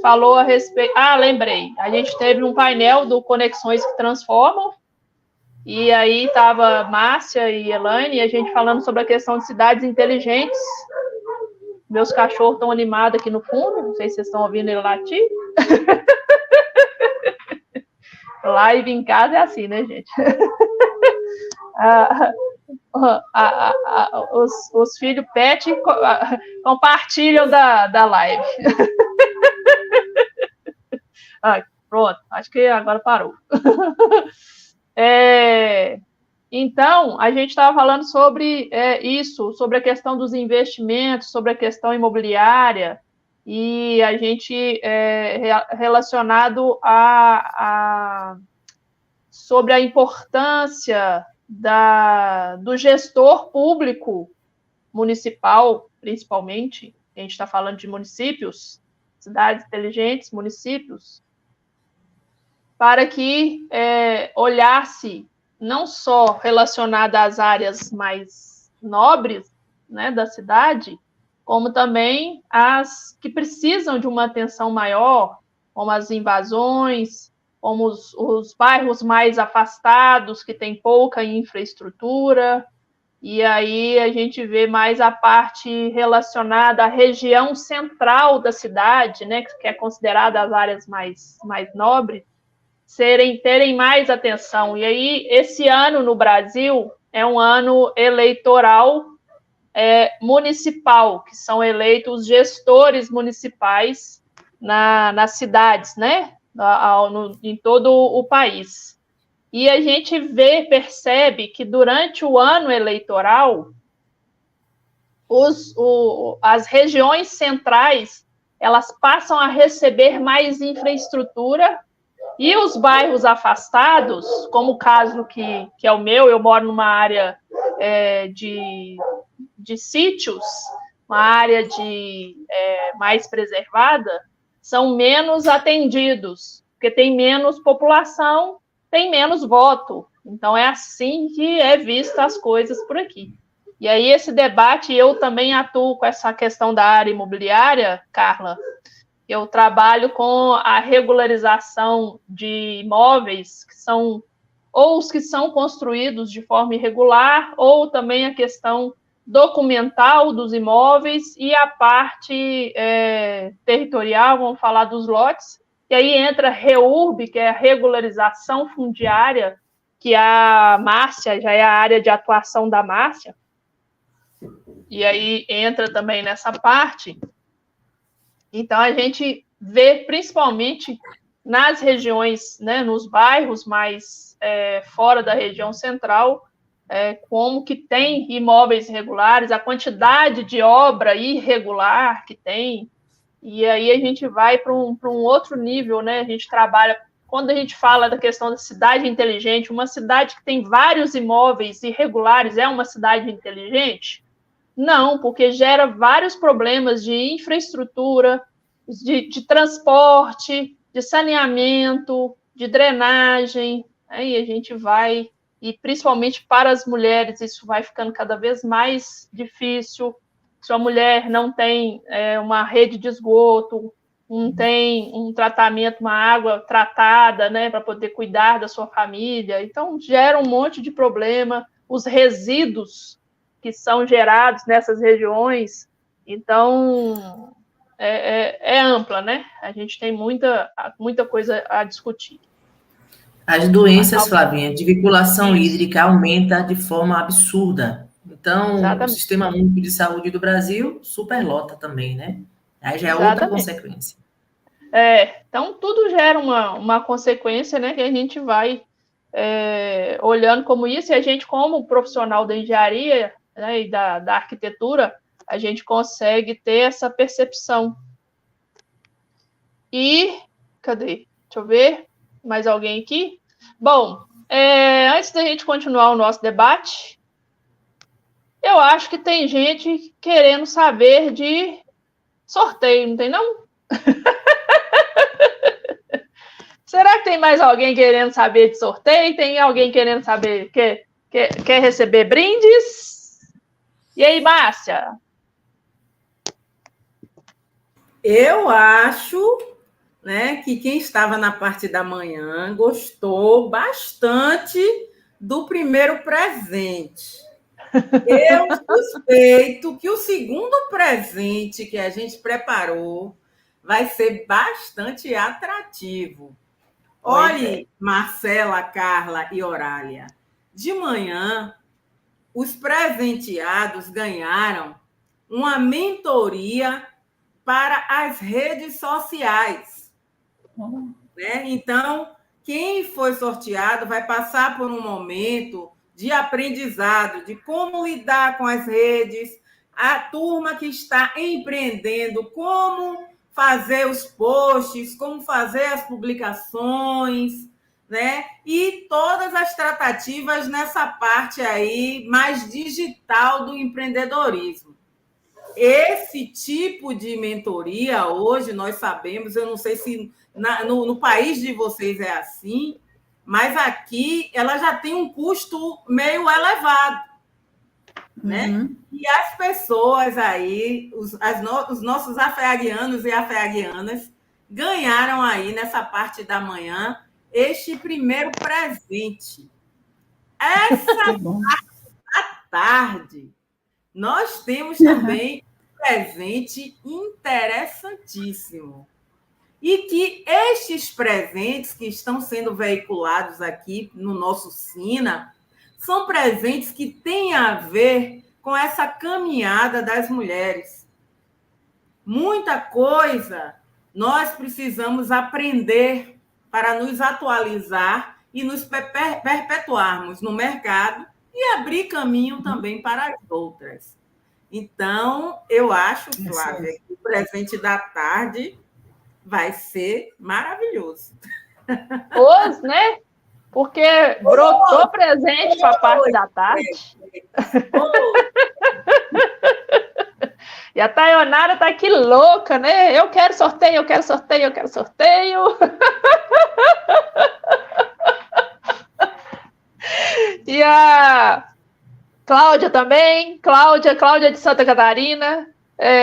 [SPEAKER 1] falou a respeito... lembrei. A gente teve um painel do Conexões que Transformam, e aí estava Márcia e Elaine, e a gente falando sobre a questão de cidades inteligentes. Meus cachorros estão animados aqui no fundo, não sei se vocês estão ouvindo ele latir. Live em casa é assim, né, gente? Os filhos pet compartilham da live. Pronto, acho que agora parou. Então, a gente estava falando sobre isso, sobre a questão dos investimentos, sobre a questão imobiliária, e a gente relacionado sobre a importância do gestor público municipal, principalmente, a gente está falando de municípios, cidades inteligentes, municípios, para que olhasse não só relacionada às áreas mais nobres, né, da cidade, como também as que precisam de uma atenção maior, como as invasões, como os bairros mais afastados, que têm pouca infraestrutura, e aí a gente vê mais a parte relacionada à região central da cidade, né, que é considerada as áreas mais nobres, terem mais atenção. E aí, esse ano no Brasil é um ano eleitoral municipal, que são eleitos gestores municipais nas cidades, né? Em todo o país. E a gente percebe que durante o ano eleitoral, as regiões centrais, elas passam a receber mais infraestrutura, e os bairros afastados, como o caso que é o meu, eu moro numa área de sítios, uma área mais preservada, são menos atendidos, porque tem menos população, tem menos voto. Então, é assim que é vista as coisas por aqui. E aí, esse debate, eu também atuo com essa questão da área imobiliária, Carla. Eu trabalho com a regularização de imóveis que são, ou os que são construídos de forma irregular, ou também a questão documental dos imóveis e a parte territorial, vamos falar dos lotes, e aí entra REURB, que é a regularização fundiária, que a Márcia, já é a área de atuação da Márcia, e aí entra também nessa parte. Então, a gente vê, principalmente nas regiões, né, nos bairros mais fora da região central, como que tem imóveis irregulares, a quantidade de obra irregular que tem, e aí a gente vai para um outro nível, né? A gente trabalha, quando a gente fala da questão da cidade inteligente, uma cidade que tem vários imóveis irregulares é uma cidade inteligente? Não, porque gera vários problemas de infraestrutura, de transporte, de saneamento, de drenagem, aí a gente vai, e principalmente para as mulheres, isso vai ficando cada vez mais difícil. Se a mulher não tem uma rede de esgoto, não tem um tratamento, uma água tratada, né, para poder cuidar da sua família, então gera um monte de problema, os resíduos que são gerados nessas regiões, então é ampla, né? A gente tem muita coisa a discutir.
[SPEAKER 2] As doenças, Flavinha, de vinculação hídrica aumenta de forma absurda. Então, exatamente. O Sistema Único de Saúde do Brasil superlota também, né? Aí já é outra consequência.
[SPEAKER 1] Então, tudo gera uma consequência, né? Que a gente vai olhando como isso, e a gente, como profissional da engenharia, né, e da arquitetura, a gente consegue ter essa percepção. E, cadê? Deixa eu ver, mais alguém aqui? Bom, antes da gente continuar o nosso debate, eu acho que tem gente querendo saber de sorteio, não tem não? Será que tem mais alguém querendo saber de sorteio? Tem alguém querendo saber, quer receber brindes? E aí, Márcia?
[SPEAKER 3] Eu acho, né, que quem estava na parte da manhã gostou bastante do primeiro presente. Eu suspeito que o segundo presente que a gente preparou vai ser bastante atrativo. Olhe, Marcela, Carla e Orália, de manhã, os presenteados ganharam uma mentoria para as redes sociais. Né? Então, quem foi sorteado vai passar por um momento de aprendizado, de como lidar com as redes, a turma que está empreendendo, como fazer os posts, como fazer as publicações, né? E todas as tratativas nessa parte aí mais digital do empreendedorismo. Esse tipo de mentoria, hoje, nós sabemos, eu não sei se no país de vocês é assim, mas aqui ela já tem um custo meio elevado, né? E as pessoas aí, os nossos afeaguianos e afeaguianas, ganharam aí, nessa parte da manhã, este primeiro presente. Essa parte da tarde, nós temos também um presente interessantíssimo. E que estes presentes que estão sendo veiculados aqui no nosso Sina são presentes que têm a ver com essa caminhada das mulheres. Muita coisa nós precisamos aprender para nos atualizar e nos perpetuarmos no mercado e abrir caminho também para as outras. Então, eu acho, Flávia, que o presente da tarde vai ser maravilhoso.
[SPEAKER 1] Hoje, né? Porque brotou presente para a parte da tarde. E a Tayonara tá aqui louca, né? Eu quero sorteio, eu quero sorteio, eu quero sorteio. E a Cláudia também. Cláudia de Santa Catarina.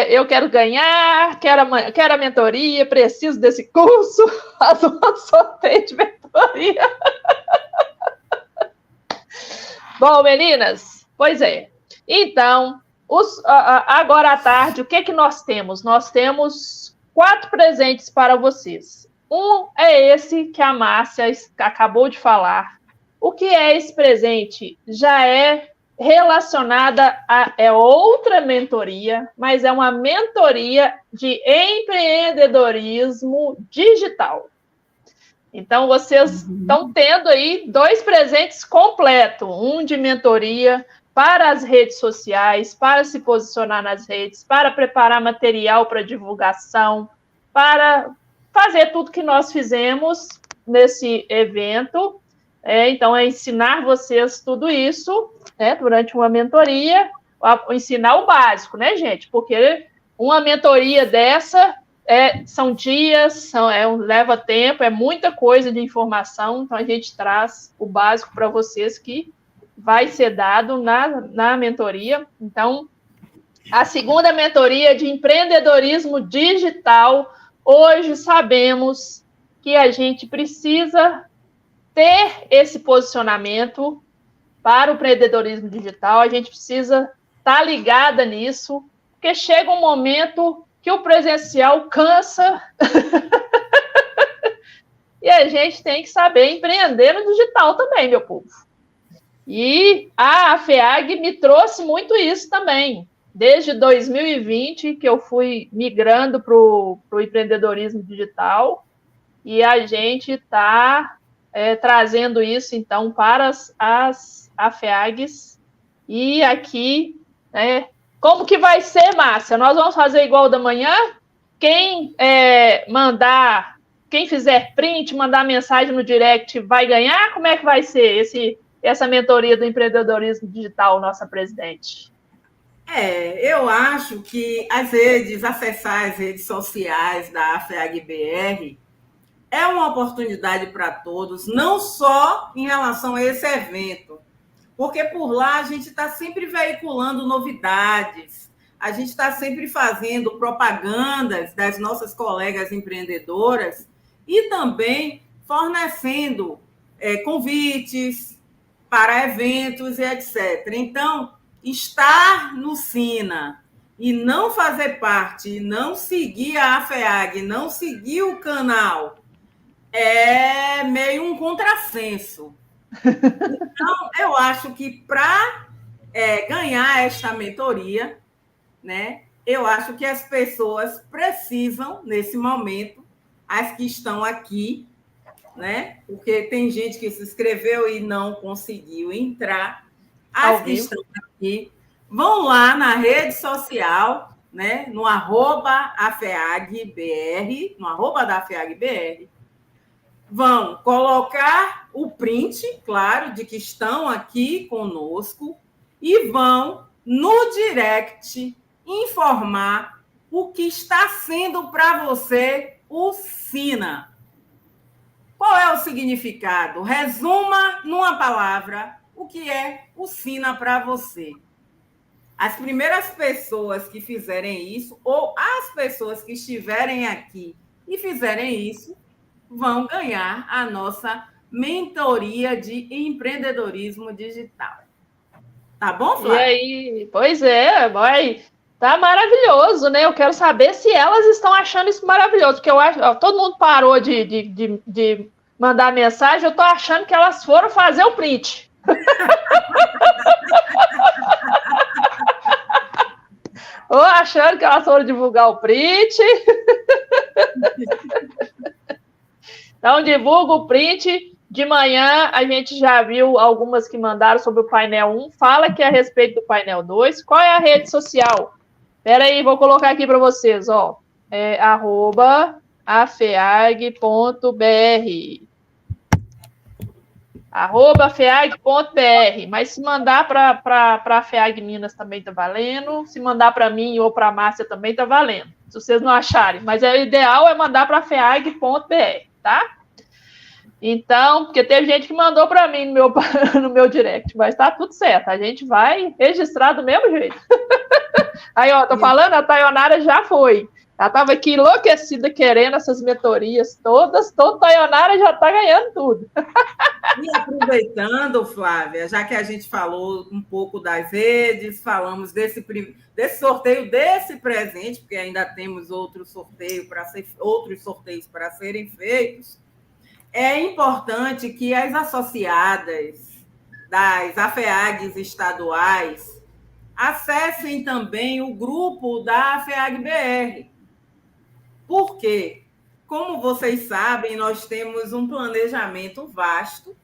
[SPEAKER 1] Eu quero ganhar, quero a mentoria, preciso desse curso. Adoro sorteio de mentoria. Bom, meninas, pois é. Então, agora à tarde, o que nós temos? Nós temos 4 presentes para vocês. Um é esse que a Márcia acabou de falar. O que é esse presente? Já é relacionada a outra mentoria, mas é uma mentoria de empreendedorismo digital. Então, vocês estão tendo aí 2 presentes completos, um de mentoria para as redes sociais, para se posicionar nas redes, para preparar material para divulgação, para fazer tudo que nós fizemos nesse evento. Então, é ensinar vocês tudo isso, né, durante uma mentoria, ensinar o básico, né, gente? Porque uma mentoria dessa são dias, leva tempo, é muita coisa de informação, então a gente traz o básico para vocês que vai ser dado na mentoria. Então, a segunda mentoria de empreendedorismo digital, hoje sabemos que a gente precisa ter esse posicionamento para o empreendedorismo digital, a gente precisa estar ligada nisso, porque chega um momento que o presencial cansa e a gente tem que saber empreender no digital também, meu povo. E a FEAG me trouxe muito isso também. Desde 2020 que eu fui migrando para o empreendedorismo digital e a gente está trazendo isso, então, para as AFEAGs. E aqui, como que vai ser, Márcia? Nós vamos fazer igual da manhã? Quem mandar quem fizer print, mandar mensagem no direct, vai ganhar? Como é que vai ser essa mentoria do empreendedorismo digital, nossa presidente?
[SPEAKER 3] Eu acho que acessar as redes sociais da AFEAG-BR é uma oportunidade para todos, não só em relação a esse evento, porque por lá a gente está sempre veiculando novidades, a gente está sempre fazendo propagandas das nossas colegas empreendedoras e também fornecendo convites para eventos e etc. Então, estar no SINA e não fazer parte, não seguir a AFEAG, não seguir o canal, é meio um contrassenso. Então, eu acho que para ganhar esta mentoria, né, eu acho que as pessoas precisam, nesse momento, as que estão aqui, né, porque tem gente que se inscreveu e não conseguiu entrar, as que estão aqui, vão lá na rede social, né, no @AFEAG-BR, no arroba da AFEAG-BR, vão colocar o print, claro, de que estão aqui conosco e vão, no direct, informar o que está sendo para você o SINA. Qual é o significado? Resuma numa palavra o que é o SINA para você. As primeiras pessoas que fizerem isso, ou as pessoas que estiverem aqui e fizerem isso, vão ganhar a nossa mentoria de empreendedorismo digital. Tá bom, Flávia?
[SPEAKER 1] E aí? Pois é, vai. Tá maravilhoso, né? Eu quero saber se elas estão achando isso maravilhoso, porque eu acho, todo mundo parou de mandar mensagem, eu tô achando que elas foram fazer o print. Ou achando que elas foram divulgar o print. Então, divulga o print. De manhã, a gente já viu algumas que mandaram sobre o painel 1. Fala aqui a respeito do painel 2. Qual é a rede social? Espera aí, vou colocar aqui para vocês. Ó. @afeag.br. @afeag.br. Mas se mandar para a FEAG Minas também tá valendo. Se mandar para mim ou para a Márcia também tá valendo. Se vocês não acharem. Mas o ideal é mandar para afeag.br, tá? Então, porque teve gente que mandou para mim no meu direct, mas tá tudo certo. A gente vai registrar do mesmo jeito. Aí, ó, tô falando, a Tayonara já foi. Ela estava aqui enlouquecida querendo essas mentorias todas. Toda Tayonara já está ganhando tudo.
[SPEAKER 3] E aproveitando, Flávia, já que a gente falou um pouco das redes, falamos desse sorteio, desse presente, porque ainda temos outros sorteios para serem feitos, é importante que as associadas das AFEAGs estaduais acessem também o grupo da AFEAG-BR. Por quê? Como vocês sabem, nós temos um planejamento vasto,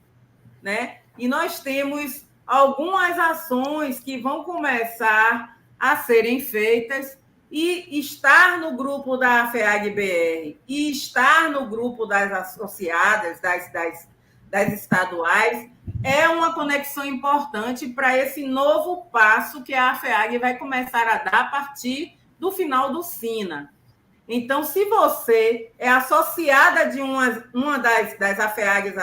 [SPEAKER 3] né? E nós temos algumas ações que vão começar a serem feitas, e estar no grupo da AFEAG-BR e estar no grupo das associadas, das estaduais, é uma conexão importante para esse novo passo que a AFEAG vai começar a dar a partir do final do SINA. Então, se você é associada de uma das AFEAGs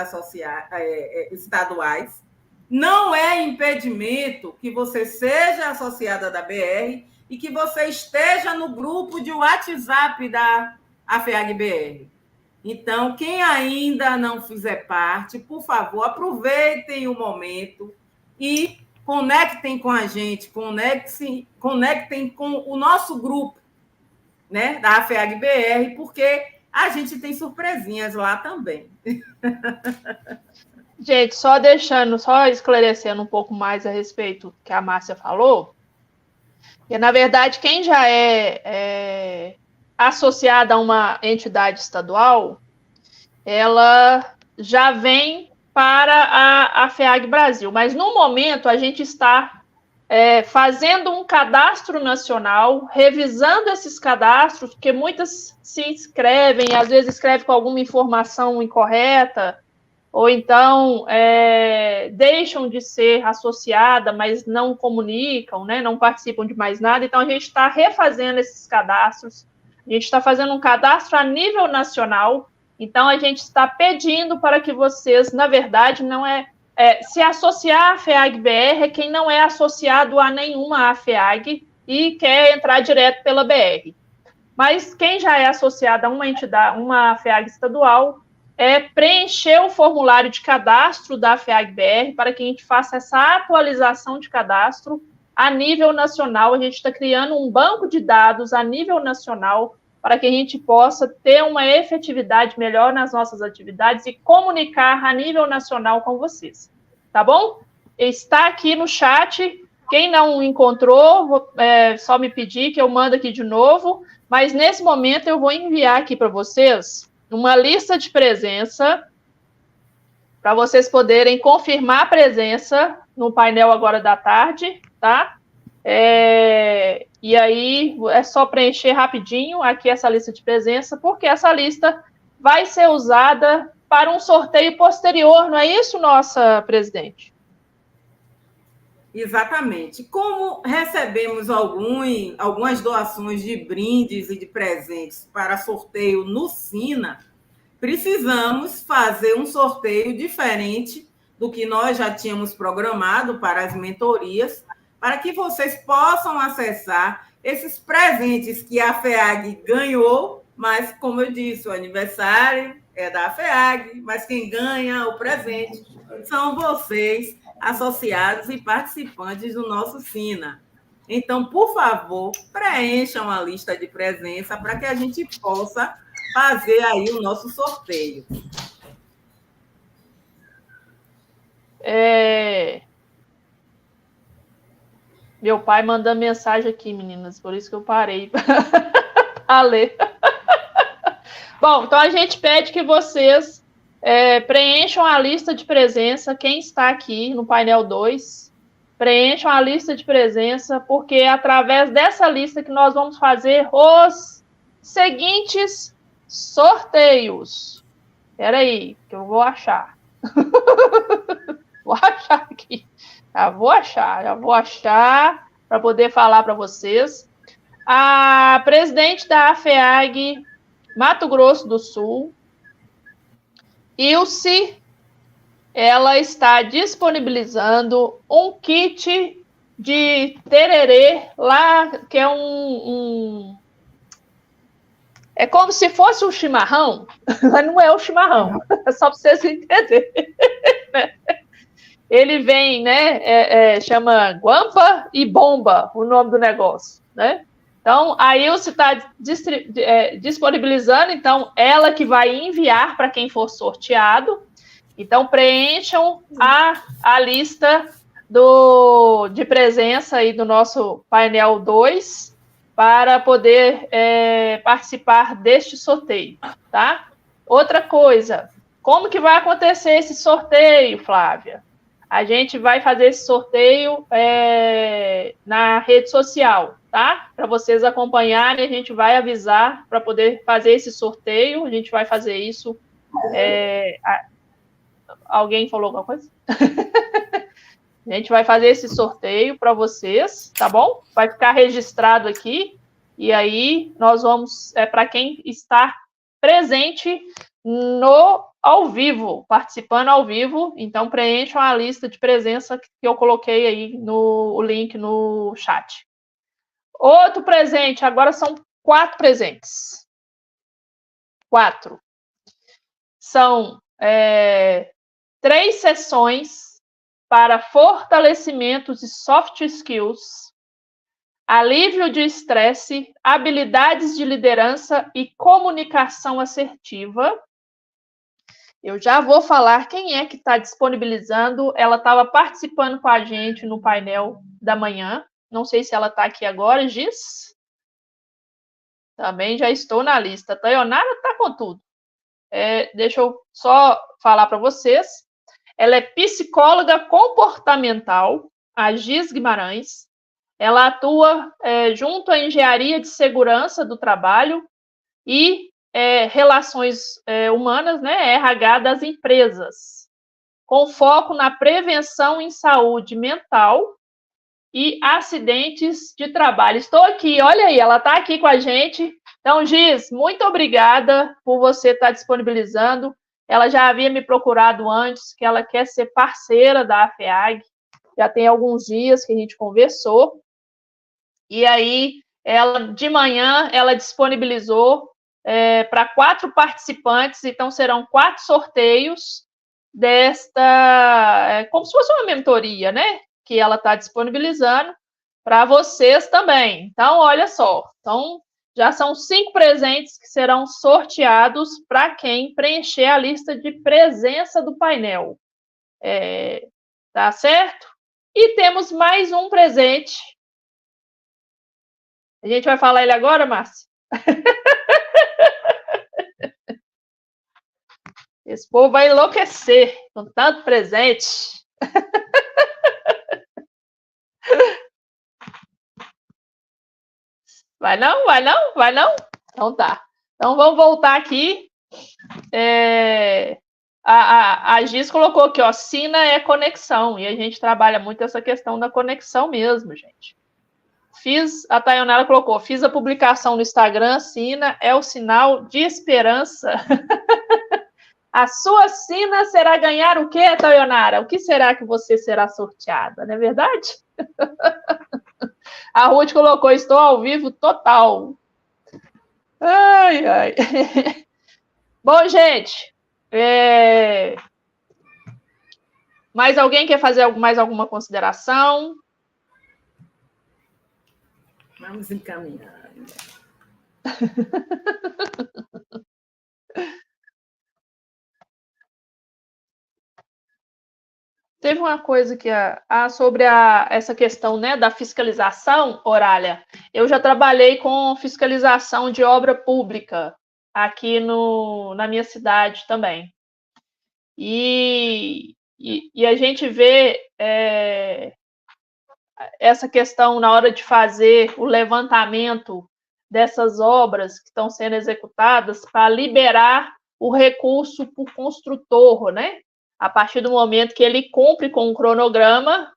[SPEAKER 3] estaduais, não é impedimento que você seja associada da BR e que você esteja no grupo de WhatsApp da AFEAG-BR. Então, quem ainda não fizer parte, por favor, aproveitem o momento e conectem com a gente, conectem com o nosso grupo, né, da AFEAG-BR, porque a gente tem surpresinhas lá também.
[SPEAKER 1] Gente, só esclarecendo um pouco mais a respeito do que a Márcia falou, que, na verdade, quem já é associada a uma entidade estadual, ela já vem para a FEAG Brasil, mas no momento a gente está fazendo um cadastro nacional, revisando esses cadastros, porque muitas se inscrevem, às vezes escrevem com alguma informação incorreta, ou então deixam de ser associada, mas não comunicam, né, não participam de mais nada. Então, a gente está refazendo esses cadastros, a gente está fazendo um cadastro a nível nacional, então a gente está pedindo para que vocês, na verdade, se associar à FEAG-BR é quem não é associado a nenhuma AFEAG e quer entrar direto pela BR. Mas quem já é associado a uma entidade, uma AFEAG estadual, preencher o formulário de cadastro da FEAG-BR para que a gente faça essa atualização de cadastro a nível nacional. A gente está criando um banco de dados a nível nacional para que a gente possa ter uma efetividade melhor nas nossas atividades e comunicar a nível nacional com vocês, tá bom? Está aqui no chat, quem não encontrou, só me pedir que eu mando aqui de novo, mas nesse momento eu vou enviar aqui para vocês uma lista de presença, para vocês poderem confirmar a presença no painel agora da tarde, tá? E aí é só preencher rapidinho aqui essa lista de presença, porque essa lista vai ser usada para um sorteio posterior, não é isso, nossa presidente?
[SPEAKER 3] Exatamente. Como recebemos algumas doações de brindes e de presentes para sorteio no Sina, precisamos fazer um sorteio diferente do que nós já tínhamos programado para as mentorias, para que vocês possam acessar esses presentes que a FEAG ganhou, mas, como eu disse, o aniversário é da FEAG, mas quem ganha o presente são vocês, associados e participantes do nosso Sina. Então, por favor, preencham a lista de presença para que a gente possa fazer aí o nosso sorteio.
[SPEAKER 1] Meu pai mandou mensagem aqui, meninas, por isso que eu parei para ler. Bom, então a gente pede que vocês preencham a lista de presença, quem está aqui no painel 2, preencham a lista de presença, porque é através dessa lista que nós vamos fazer os seguintes sorteios. Espera aí, que eu vou achar. Vou achar aqui. Já vou achar para poder falar para vocês. A presidente da AFEAG Mato Grosso do Sul, Ilse, ela está disponibilizando um kit de tererê lá, que é é como se fosse um chimarrão, mas não é o chimarrão, é só para vocês entenderem. Ele vem, né, chama Guampa e Bomba, o nome do negócio, né? Então, a Ilse está disponibilizando, então, ela que vai enviar para quem for sorteado. Então, preencham a lista de presença aí do nosso painel 2 para poder participar deste sorteio, tá? Outra coisa, como que vai acontecer esse sorteio, Flávia? A gente vai fazer esse sorteio na rede social, tá? Para vocês acompanharem, a gente vai avisar para poder fazer esse sorteio. A gente vai fazer isso. Alguém falou alguma coisa? A gente vai fazer esse sorteio para vocês, tá bom? Vai ficar registrado aqui. E aí, nós vamos... para quem está presente ao vivo, participando ao vivo, então preencham a lista de presença que eu coloquei aí o link no chat. Outro presente, agora são 4 presentes. 4. São 3 sessões para fortalecimentos e soft skills, alívio de estresse, habilidades de liderança e comunicação assertiva. Eu já vou falar quem é que está disponibilizando. Ela estava participando com a gente no painel da manhã. Não sei se ela está aqui agora, Giz. Também já estou na lista. Taionara está com tudo. Deixa eu só falar para vocês. Ela é psicóloga comportamental, a Gis Guimarães. Ela atua junto à Engenharia de Segurança do Trabalho e Relações Humanas, né, RH das empresas, com foco na prevenção em saúde mental e acidentes de trabalho. Estou aqui, olha aí, ela está aqui com a gente. Então, Gis, muito obrigada por você estar disponibilizando. Ela já havia me procurado antes, que ela quer ser parceira da AFEAG. Já tem alguns dias que a gente conversou. E aí, de manhã, ela disponibilizou para 4 participantes. Então, serão 4 sorteios desta, como se fosse uma mentoria, né? Que ela está disponibilizando para vocês também. Então, olha só. Então, já são 5 presentes que serão sorteados para quem preencher a lista de presença do painel. Tá certo? E temos mais um presente. A gente vai falar ele agora, Márcia? Esse povo vai enlouquecer com tanto presente. Vai não? Vai não? Vai não? Então tá. Então vamos voltar aqui. A Gis colocou aqui, ó, Sina é conexão. E a gente trabalha muito essa questão da conexão mesmo, gente. A Tayonara colocou, fiz a publicação no Instagram, Sina é o sinal de esperança. A sua sina será ganhar o quê, Tayonara? O que será que você será sorteada, não é verdade? A Ruth colocou, estou ao vivo total. Ai, ai. Bom, gente, mais alguém quer fazer mais alguma consideração?
[SPEAKER 3] Vamos encaminhar.
[SPEAKER 1] Teve uma coisa que sobre essa questão, né, da fiscalização, Orália. Eu já trabalhei com fiscalização de obra pública aqui na minha cidade também. E a gente vê essa questão na hora de fazer o levantamento dessas obras que estão sendo executadas para liberar o recurso para o construtor, né? A partir do momento que ele cumpre com um cronograma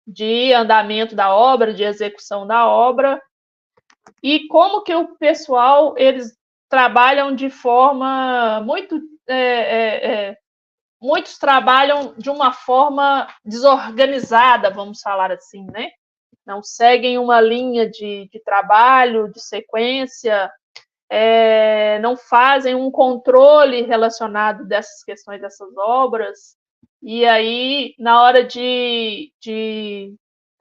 [SPEAKER 1] de andamento da obra, de execução da obra, e como que o pessoal, eles trabalham de forma muito... muitos trabalham de uma forma desorganizada, vamos falar assim, né? Não seguem uma linha de trabalho, de sequência, não fazem um controle relacionado dessas questões, dessas obras, e aí, na hora de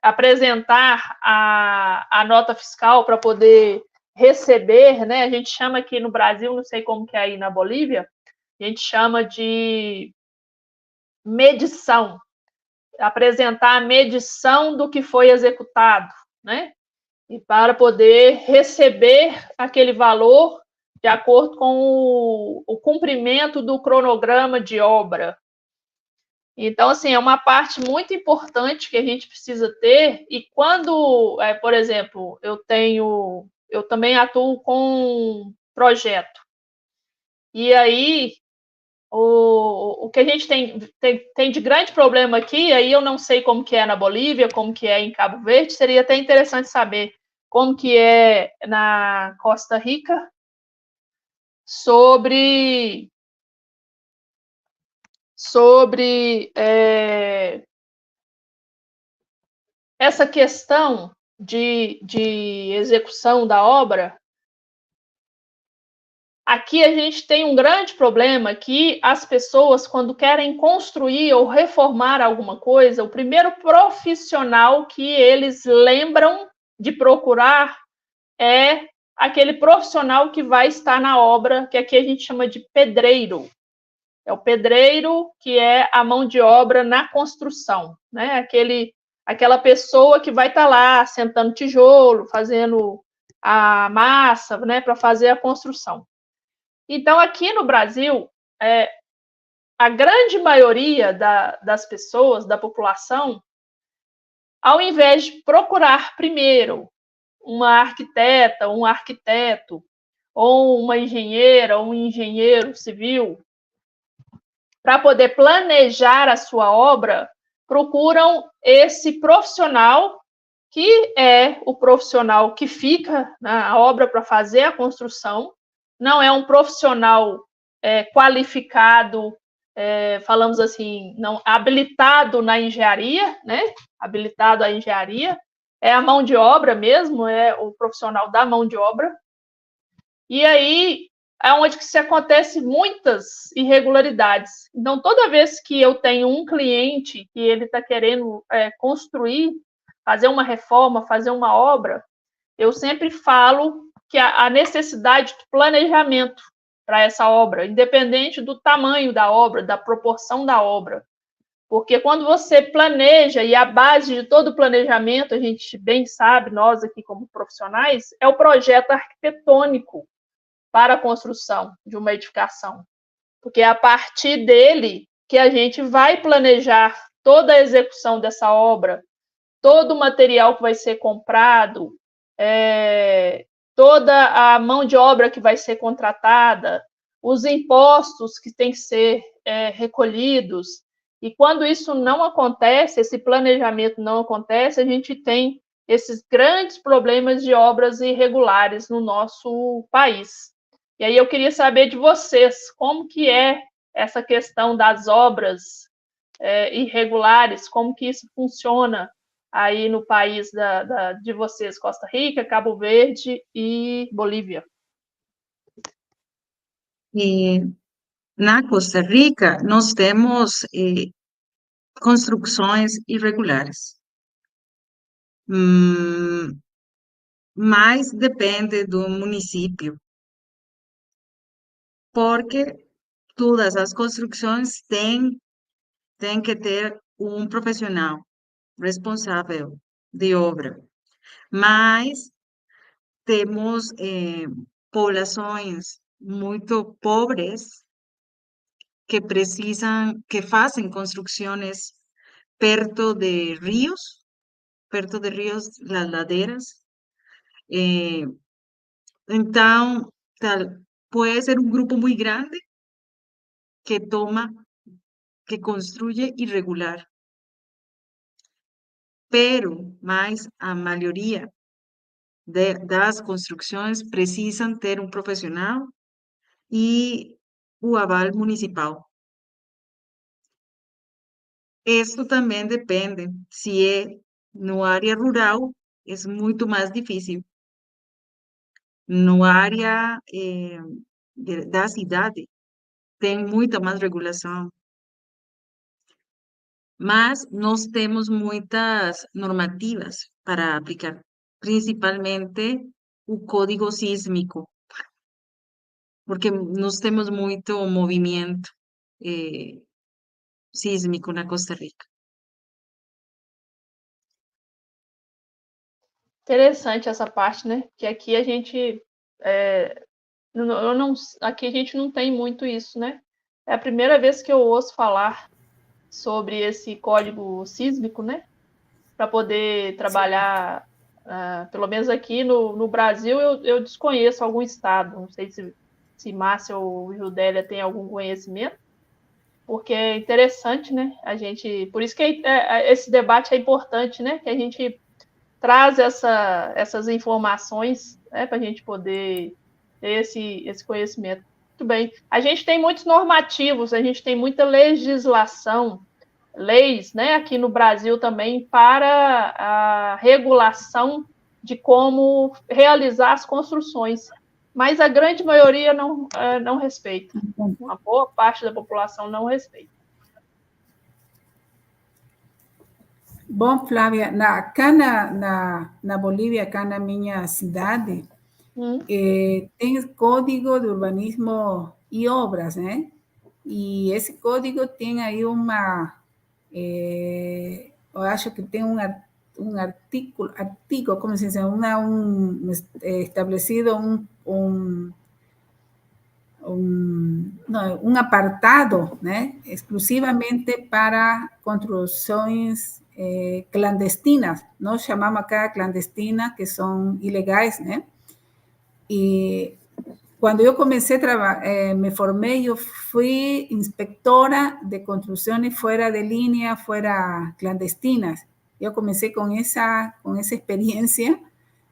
[SPEAKER 1] apresentar a nota fiscal para poder receber, né, a gente chama aqui no Brasil, não sei como que é aí na Bolívia, a gente chama de medição, apresentar a medição do que foi executado, né? E para poder receber aquele valor de acordo com o cumprimento do cronograma de obra. Então, assim, é uma parte muito importante que a gente precisa ter, e quando, por exemplo, eu também atuo com projeto, e aí o que a gente tem de grande problema aqui, aí eu não sei como que é na Bolívia, como que é em Cabo Verde, seria até interessante saber como que é na Costa Rica, sobre essa questão de execução da obra. Aqui a gente tem um grande problema que as pessoas, quando querem construir ou reformar alguma coisa, o primeiro profissional que eles lembram de procurar é aquele profissional que vai estar na obra, que aqui a gente chama de pedreiro. É o pedreiro que é a mão de obra na construção, né? Aquela pessoa que vai estar lá sentando tijolo, fazendo a massa, né, para fazer a construção. Então, aqui no Brasil, a grande maioria das pessoas, da população, ao invés de procurar primeiro uma arquiteta, um arquiteto, ou uma engenheira, ou um engenheiro civil, para poder planejar a sua obra, procuram esse profissional, que é o profissional que fica na obra para fazer a construção, não é um profissional qualificado, falamos assim, não habilitado na engenharia, né? Habilitado à engenharia, é a mão de obra mesmo, é o profissional da mão de obra. E aí é onde que se acontece muitas irregularidades. Então, toda vez que eu tenho um cliente que ele está querendo construir, fazer uma reforma, fazer uma obra, eu sempre falo que a necessidade de planejamento para essa obra, independente do tamanho da obra, da proporção da obra. Porque quando você planeja, e a base de todo o planejamento, a gente bem sabe, nós aqui como profissionais, é o projeto arquitetônico para a construção de uma edificação. Porque é a partir dele que a gente vai planejar toda a execução dessa obra, todo o material que vai ser comprado, toda a mão de obra que vai ser contratada, os impostos que têm que ser recolhidos. E quando isso não acontece, esse planejamento não acontece, a gente tem esses grandes problemas de obras irregulares no nosso país. E aí eu queria saber de vocês, como que é essa questão das obras irregulares, como que isso funciona aí no país de vocês, Costa Rica, Cabo Verde e Bolívia.
[SPEAKER 5] Na Costa Rica, nós temos construções irregulares. Mas depende do município, porque todas as construções têm que ter um profissional responsável de obra. Mas temos poblações muito pobres que fazem construções perto de rios, las laderas. Então, pode ser um grupo muito grande que construye irregular. Mas a maioria das construções precisam ter um profissional e o aval municipal. Isso também depende. Se é no área rural, é muito mais difícil. No área da cidade, tem muita mais regulação. Mas nós temos muitas normativas para aplicar, principalmente o Código Sísmico, porque nós temos muito movimento sísmico na Costa Rica.
[SPEAKER 1] Interessante essa parte, né? Que aqui a gente aqui a gente não tem muito isso, né? É a primeira vez que eu ouço falar sobre esse código sísmico, né? Para poder trabalhar, pelo menos aqui no Brasil, eu desconheço algum estado, não sei se Márcia ou Judélia tem algum conhecimento, porque é interessante, né? Por isso que esse debate é importante, né? Que a gente traz essas informações, né, para a gente poder ter esse conhecimento. Muito bem. A gente tem muitos normativos, a gente tem muita legislação, leis, né, aqui no Brasil também, para a regulação de como realizar as construções, mas a grande maioria não respeita. Uma boa parte da população não respeita.
[SPEAKER 6] Bom, Flávia, cá na Bolívia, cá na minha cidade, tem Código de Urbanismo e Obras, né? E esse código tem aí eu acho que tem um artigo, como se diz, estabelecido um apartado, né, exclusivamente para construções clandestinas, nós chamamos acá clandestinas, que são ilegais, né? E quando eu comecei a trabalhar, me formei, eu fui inspectora de construções fora de linha, fora clandestinas. Eu comecei com essa experiência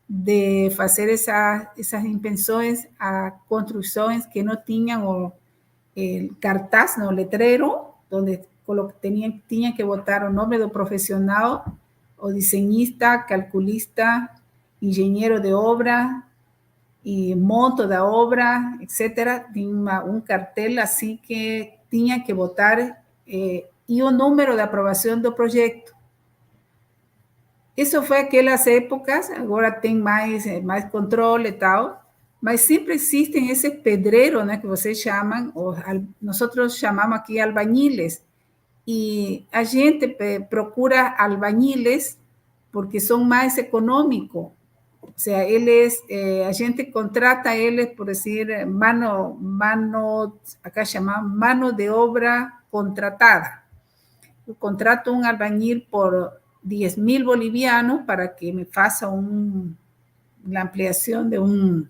[SPEAKER 6] de fazer essas inspeções a construções que não tinham o cartaz, no letreiro, onde tinha que botar o nome do profissional, o desenhista, calculista, engenheiro de obra, e monto da obra, etc. Tinha um cartel assim que tinha que botar e o número de aprovação do projeto. Isso foi aquelas épocas, agora tem mais controle e tal, mas sempre existem esses pedreiros, né, que vocês chamam, nós chamamos aqui albañiles, e a gente procura albañiles porque são mais econômicos. O sea, a gente contrata eles, por decir, acá chamamos mano de obra contratada. Eu contrato um albañil por 10.000 bolivianos para que me faça la ampliación de un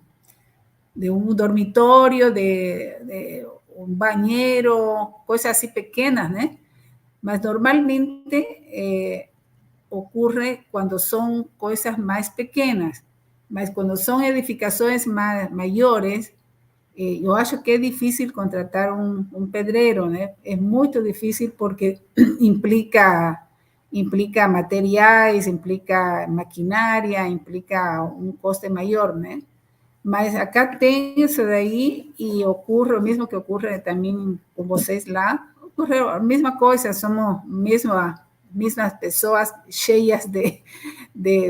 [SPEAKER 6] dormitorio, de un bañero, cosas así pequeñas, ¿no? Mas normalmente ocurre cuando son cosas más pequeñas, mas cuando son edificaciones mayores, yo acho que es difícil contratar un pedrero, ¿no? Es muy difícil porque implica materiais, implica maquinaria, implica um custo maior, né? Mas acá tem isso daí e ocorre o mesmo que ocorre também com vocês lá, ocorre a mesma coisa, somos mesmas pessoas cheias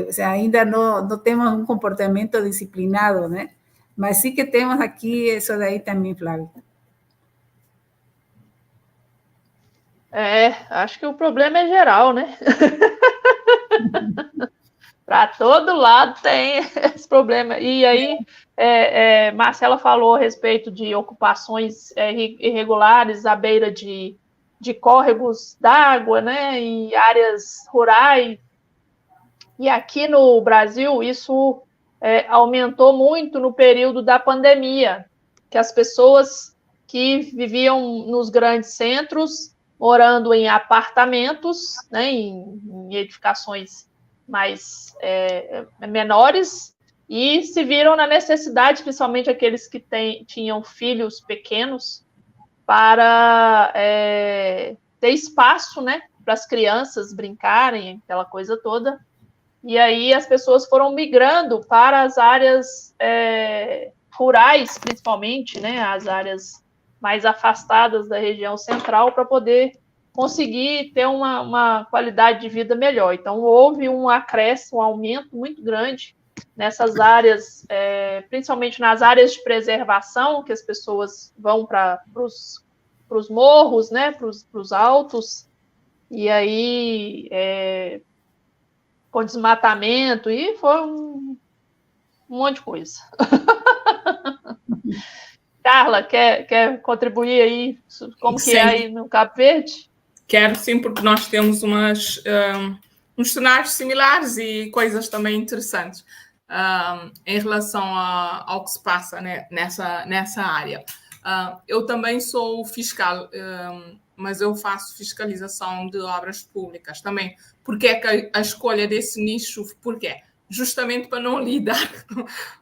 [SPEAKER 6] o sea, ainda não temos um comportamento disciplinado, né? Mas sim que temos aqui isso daí também, Flávia.
[SPEAKER 1] Acho que o problema é geral, né? Para todo lado tem esse problema. E aí, Marcela falou a respeito de ocupações irregulares à beira de córregos d'água, né? E áreas rurais. E aqui no Brasil, isso aumentou muito no período da pandemia, que as pessoas que viviam nos grandes centros, morando em apartamentos, né, em edificações mais menores, e se viram na necessidade, principalmente aqueles que tinham filhos pequenos, para ter espaço, né, para as crianças brincarem, aquela coisa toda. E aí as pessoas foram migrando para as áreas rurais, principalmente, né, as áreas mais afastadas da região central, para poder conseguir ter uma qualidade de vida melhor. Então, houve um acréscimo, um aumento muito grande nessas áreas, principalmente nas áreas de preservação, que as pessoas vão para os morros, né, para os altos, e aí, com desmatamento, e foi um monte de coisa. Carla, quer contribuir aí? Como que é aí no Cabo Verde?
[SPEAKER 4] Quero sim, porque nós temos uns cenários similares e coisas também interessantes em relação ao que se passa, né, nessa área. Eu também sou fiscal, mas eu faço fiscalização de obras públicas também. Porque é que a escolha desse nicho? Porquê? Justamente para não lidar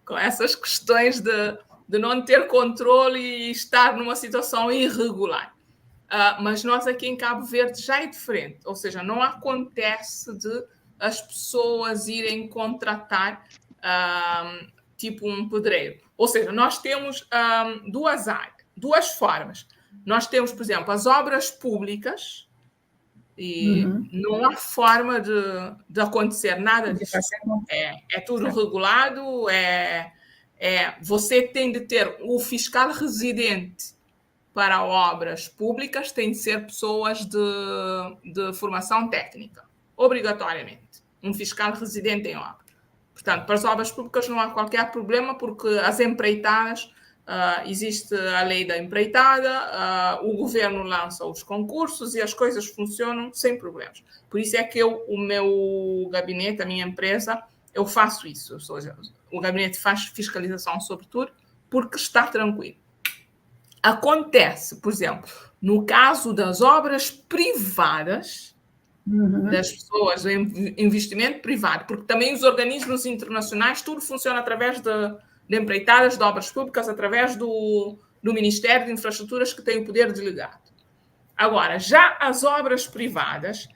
[SPEAKER 4] com essas questões de não ter controle e estar numa situação irregular. Mas nós aqui em Cabo Verde já é diferente, ou seja, não acontece de as pessoas irem contratar tipo um pedreiro. Ou seja, nós temos duas formas. Nós temos, por exemplo, as obras públicas e não há forma de acontecer nada disso. É tudo regulado, você tem de ter o fiscal residente para obras públicas, tem de ser pessoas de formação técnica, obrigatoriamente. Um fiscal residente em obra. Portanto, para as obras públicas não há qualquer problema, porque as empreitadas existe a lei da empreitada, o governo lança os concursos e as coisas funcionam sem problemas. Por isso é que o meu gabinete, a minha empresa, eu faço isso. Ou seja, o gabinete faz fiscalização sobre tudo porque está tranquilo. Acontece, por exemplo, no caso das obras privadas, das pessoas, do investimento privado, porque também os organismos internacionais, tudo funciona através de empreitadas de obras públicas, através do Ministério de Infraestruturas, que tem o poder delegado. Agora, já as obras privadas,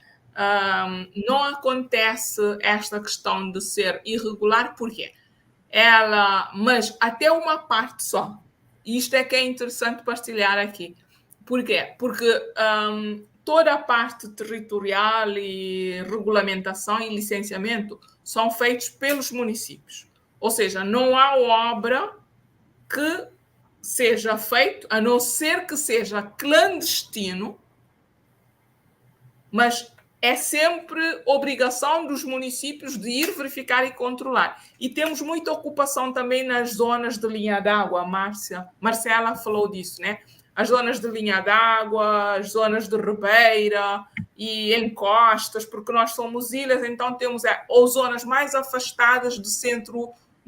[SPEAKER 4] não acontece esta questão de ser irregular, por quê? Mas até uma parte só. E isto é que é interessante partilhar aqui. Por quê? Porque toda a parte territorial e regulamentação e licenciamento são feitos pelos municípios. Ou seja, não há obra que seja feito, a não ser que seja clandestino, mas é sempre obrigação dos municípios de ir verificar e controlar. E temos muita ocupação também nas zonas de linha d'água. Marcela falou disso, né? As zonas de linha d'água, as zonas de ribeira e encostas, porque nós somos ilhas, então temos ou zonas mais afastadas do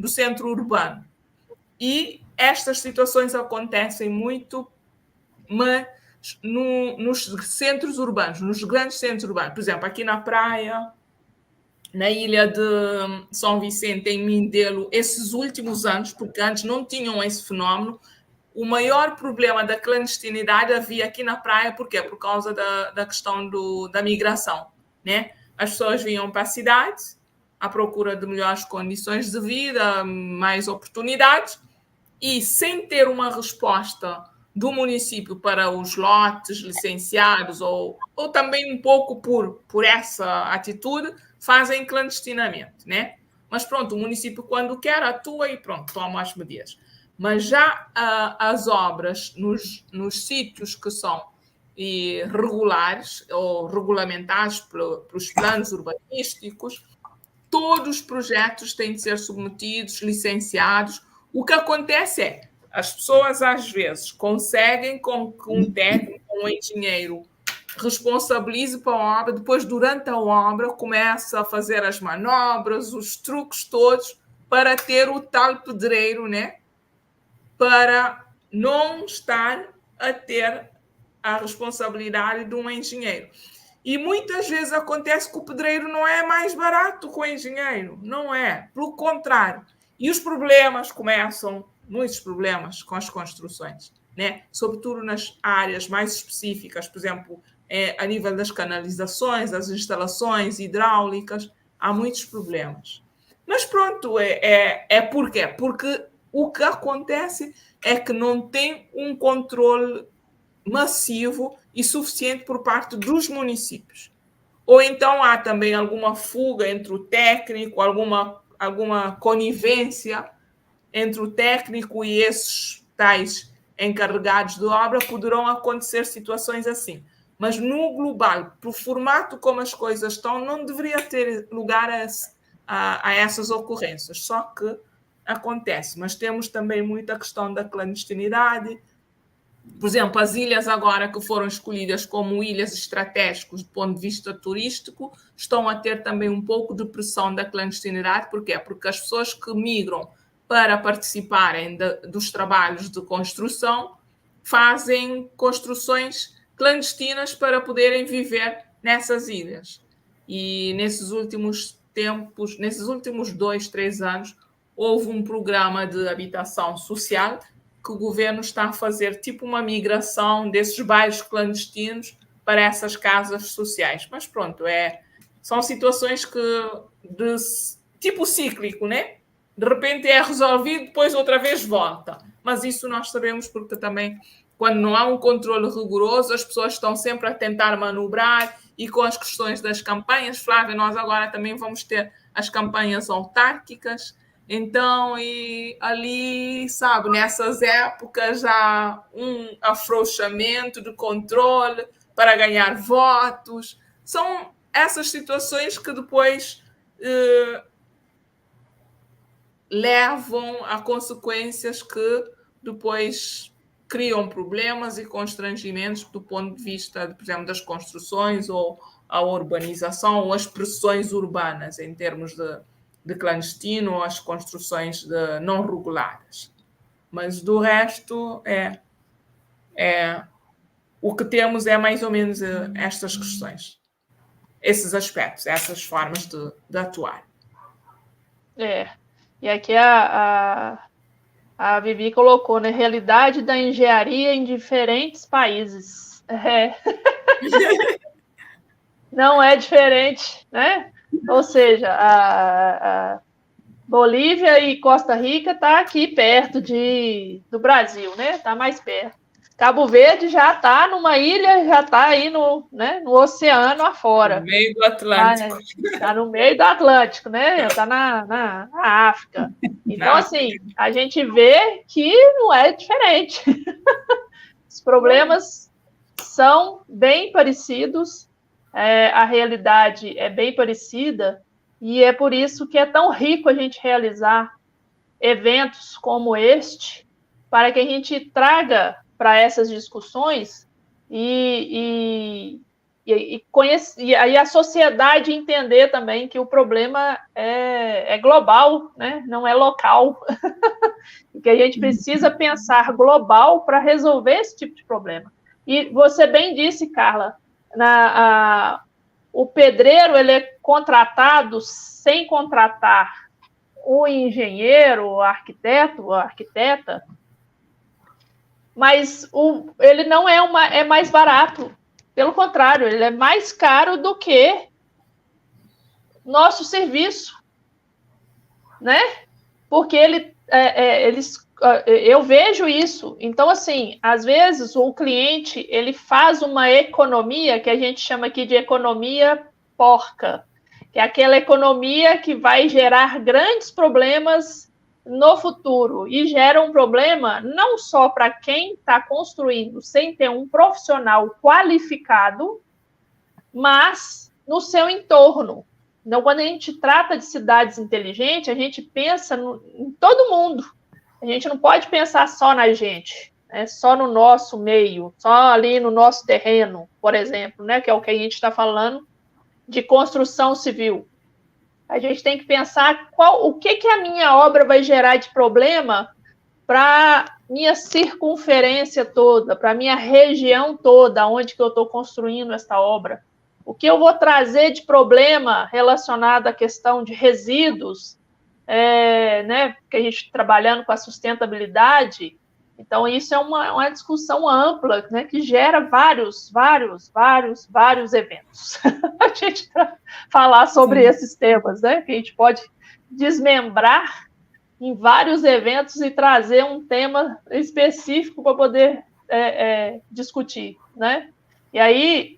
[SPEAKER 4] centro urbano. E estas situações acontecem muito, mas nos centros urbanos, nos grandes centros urbanos. Por exemplo, aqui na praia, na ilha de São Vicente, em Mindelo, esses últimos anos, porque antes não tinham esse fenómeno, o maior problema da clandestinidade havia aqui na praia, por quê? Por causa da questão da migração, né? As pessoas vinham para a cidade à procura de melhores condições de vida, mais oportunidades, e sem ter uma resposta do município para os lotes licenciados ou também um pouco por essa atitude, fazem clandestinamente, né? Mas pronto, o município, quando quer, atua e pronto, toma as medidas. Mas já as obras nos sítios que são regulares ou regulamentados pelos planos urbanísticos, todos os projetos têm de ser submetidos, licenciados. O que acontece é, as pessoas às vezes conseguem com que um técnico, um engenheiro responsabilize para a obra, depois durante a obra começa a fazer as manobras, os truques todos para ter o tal pedreiro, né? Para não estar a ter a responsabilidade de um engenheiro. E muitas vezes acontece que o pedreiro não é mais barato que o engenheiro. Não é. Pelo contrário. E os problemas começam, muitos problemas com as construções, né? Sobretudo nas áreas mais específicas, por exemplo, a nível das canalizações, das instalações hidráulicas, há muitos problemas. Mas pronto, por quê? Porque o que acontece é que não tem um controle massivo e suficiente por parte dos municípios. Ou então há também alguma fuga entre o técnico, alguma conivência entre o técnico e esses tais encarregados de obra, poderão acontecer situações assim. Mas no global, pelo formato como as coisas estão, não deveria ter lugar a essas ocorrências. Só que acontece. Mas temos também muita questão da clandestinidade. Por exemplo, as ilhas agora que foram escolhidas como ilhas estratégicas do ponto de vista turístico estão a ter também um pouco de pressão da clandestinidade. Por quê? Porque as pessoas que migram para participarem dos trabalhos de construção fazem construções clandestinas para poderem viver nessas ilhas. E nesses últimos tempos, nesses últimos 2, 3 anos, houve um programa de habitação social que o governo está a fazer tipo uma migração desses bairros clandestinos para essas casas sociais. Mas pronto, são situações de tipo cíclico, né? De repente é resolvido, depois outra vez volta. Mas isso nós sabemos porque também, quando não há um controle rigoroso, as pessoas estão sempre a tentar manobrar e com as questões das campanhas. Flávia, nós agora também vamos ter as campanhas autárquicas. Então, e ali, sabe, nessas épocas há um afrouxamento de controle para ganhar votos. São essas situações que depois levam a consequências que depois criam problemas e constrangimentos do ponto de vista, por exemplo, das construções ou a urbanização ou as pressões urbanas em termos de clandestino ou as construções não reguladas. Mas do resto, o que temos é mais ou menos estas questões, esses aspectos, essas formas de atuar.
[SPEAKER 1] E aqui a Vivi colocou, né? Realidade da engenharia em diferentes países. Não é diferente, né? Ou seja, a Bolívia e Costa Rica está aqui perto do Brasil, né? Está mais perto. Cabo Verde já está numa ilha, já está aí no oceano afora.
[SPEAKER 4] No meio do Atlântico.
[SPEAKER 1] Está no meio do Atlântico, né? Está na África. Então, assim, a gente vê que não é diferente. Os problemas são bem parecidos, a realidade é bem parecida, e é por isso que é tão rico a gente realizar eventos como este, para que a gente traga para essas discussões e aí a sociedade entender também que o problema é global, né? Não é local. E que a gente precisa pensar global para resolver esse tipo de problema. E você bem disse, Carla, o pedreiro ele é contratado sem contratar o engenheiro, o arquiteto, a arquiteta, mas ele não é mais barato. Pelo contrário, ele é mais caro do que nosso serviço, né? Porque eu vejo isso. Então, assim, às vezes o cliente ele faz uma economia que a gente chama aqui de economia porca, que é aquela economia que vai gerar grandes problemas no futuro e gera um problema não só para quem está construindo sem ter um profissional qualificado, mas no seu entorno. Então, quando a gente trata de cidades inteligentes, a gente pensa em todo mundo. A gente não pode pensar só na gente, né? Só no nosso meio, só ali no nosso terreno, por exemplo, né? Que é o que a gente está falando de construção civil. A gente tem que pensar o que a minha obra vai gerar de problema para minha circunferência toda, para minha região toda, onde que eu estou construindo esta obra. O que eu vou trazer de problema relacionado à questão de resíduos, né? Porque a gente trabalhando com a sustentabilidade, então isso é uma discussão ampla, né? Que gera vários eventos. A gente falar sobre esses temas, né? Que a gente pode desmembrar em vários eventos e trazer um tema específico para poder discutir, né? E aí,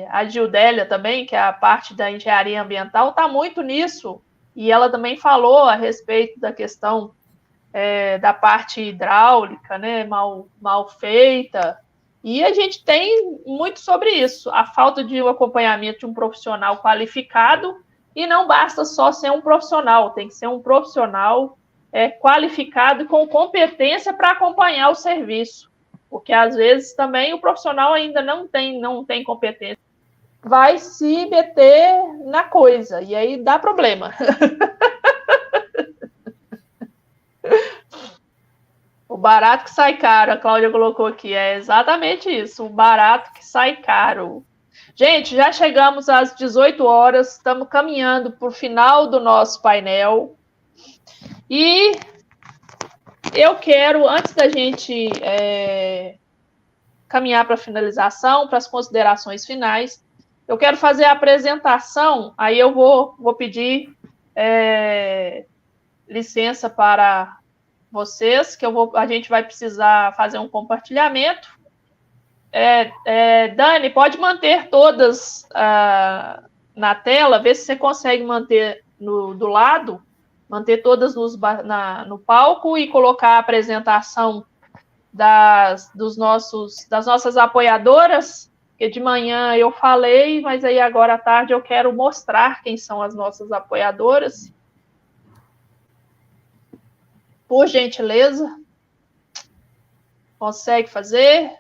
[SPEAKER 1] a Gildélia também, que é a parte da engenharia ambiental, está muito nisso, e ela também falou a respeito da questão da parte hidráulica, né, mal feita, e a gente tem muito sobre isso, a falta de um acompanhamento de um profissional qualificado, e não basta só ser um profissional, tem que ser um profissional qualificado e com competência para acompanhar o serviço. Porque, às vezes, também o profissional ainda não tem competência. Vai se meter na coisa, e aí dá problema. O barato que sai caro, a Cláudia colocou aqui, é exatamente isso, o barato que sai caro. Gente, já chegamos às 18 horas, estamos caminhando para o final do nosso painel. E eu quero, antes da gente caminhar para a finalização, para as considerações finais, eu quero fazer a apresentação, aí eu vou pedir licença para vocês, que a gente vai precisar fazer um compartilhamento. Dani, pode manter todas na tela, ver se você consegue manter do lado, manter todas no palco e colocar a apresentação das nossas apoiadoras, que de manhã eu falei, mas aí agora à tarde eu quero mostrar quem são as nossas apoiadoras. Por gentileza. Consegue fazer?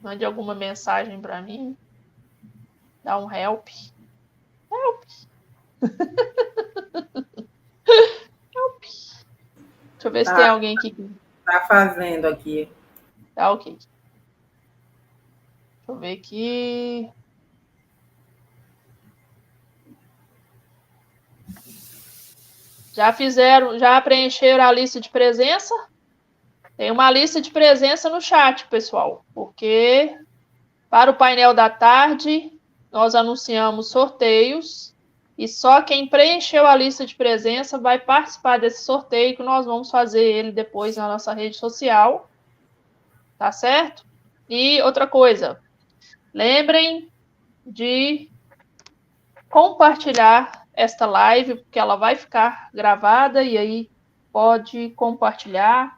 [SPEAKER 1] Mande alguma mensagem para mim. Dá um help. Help. Help. Deixa eu ver se tem alguém aqui.
[SPEAKER 3] Tá fazendo aqui.
[SPEAKER 1] Tá ok. Deixa eu ver aqui. Já preencheram a lista de presença? Tem uma lista de presença no chat, pessoal, porque para o painel da tarde nós anunciamos sorteios e só quem preencheu a lista de presença vai participar desse sorteio, que nós vamos fazer ele depois na nossa rede social, tá certo? E outra coisa, lembrem de compartilhar esta live, porque ela vai ficar gravada e aí pode compartilhar.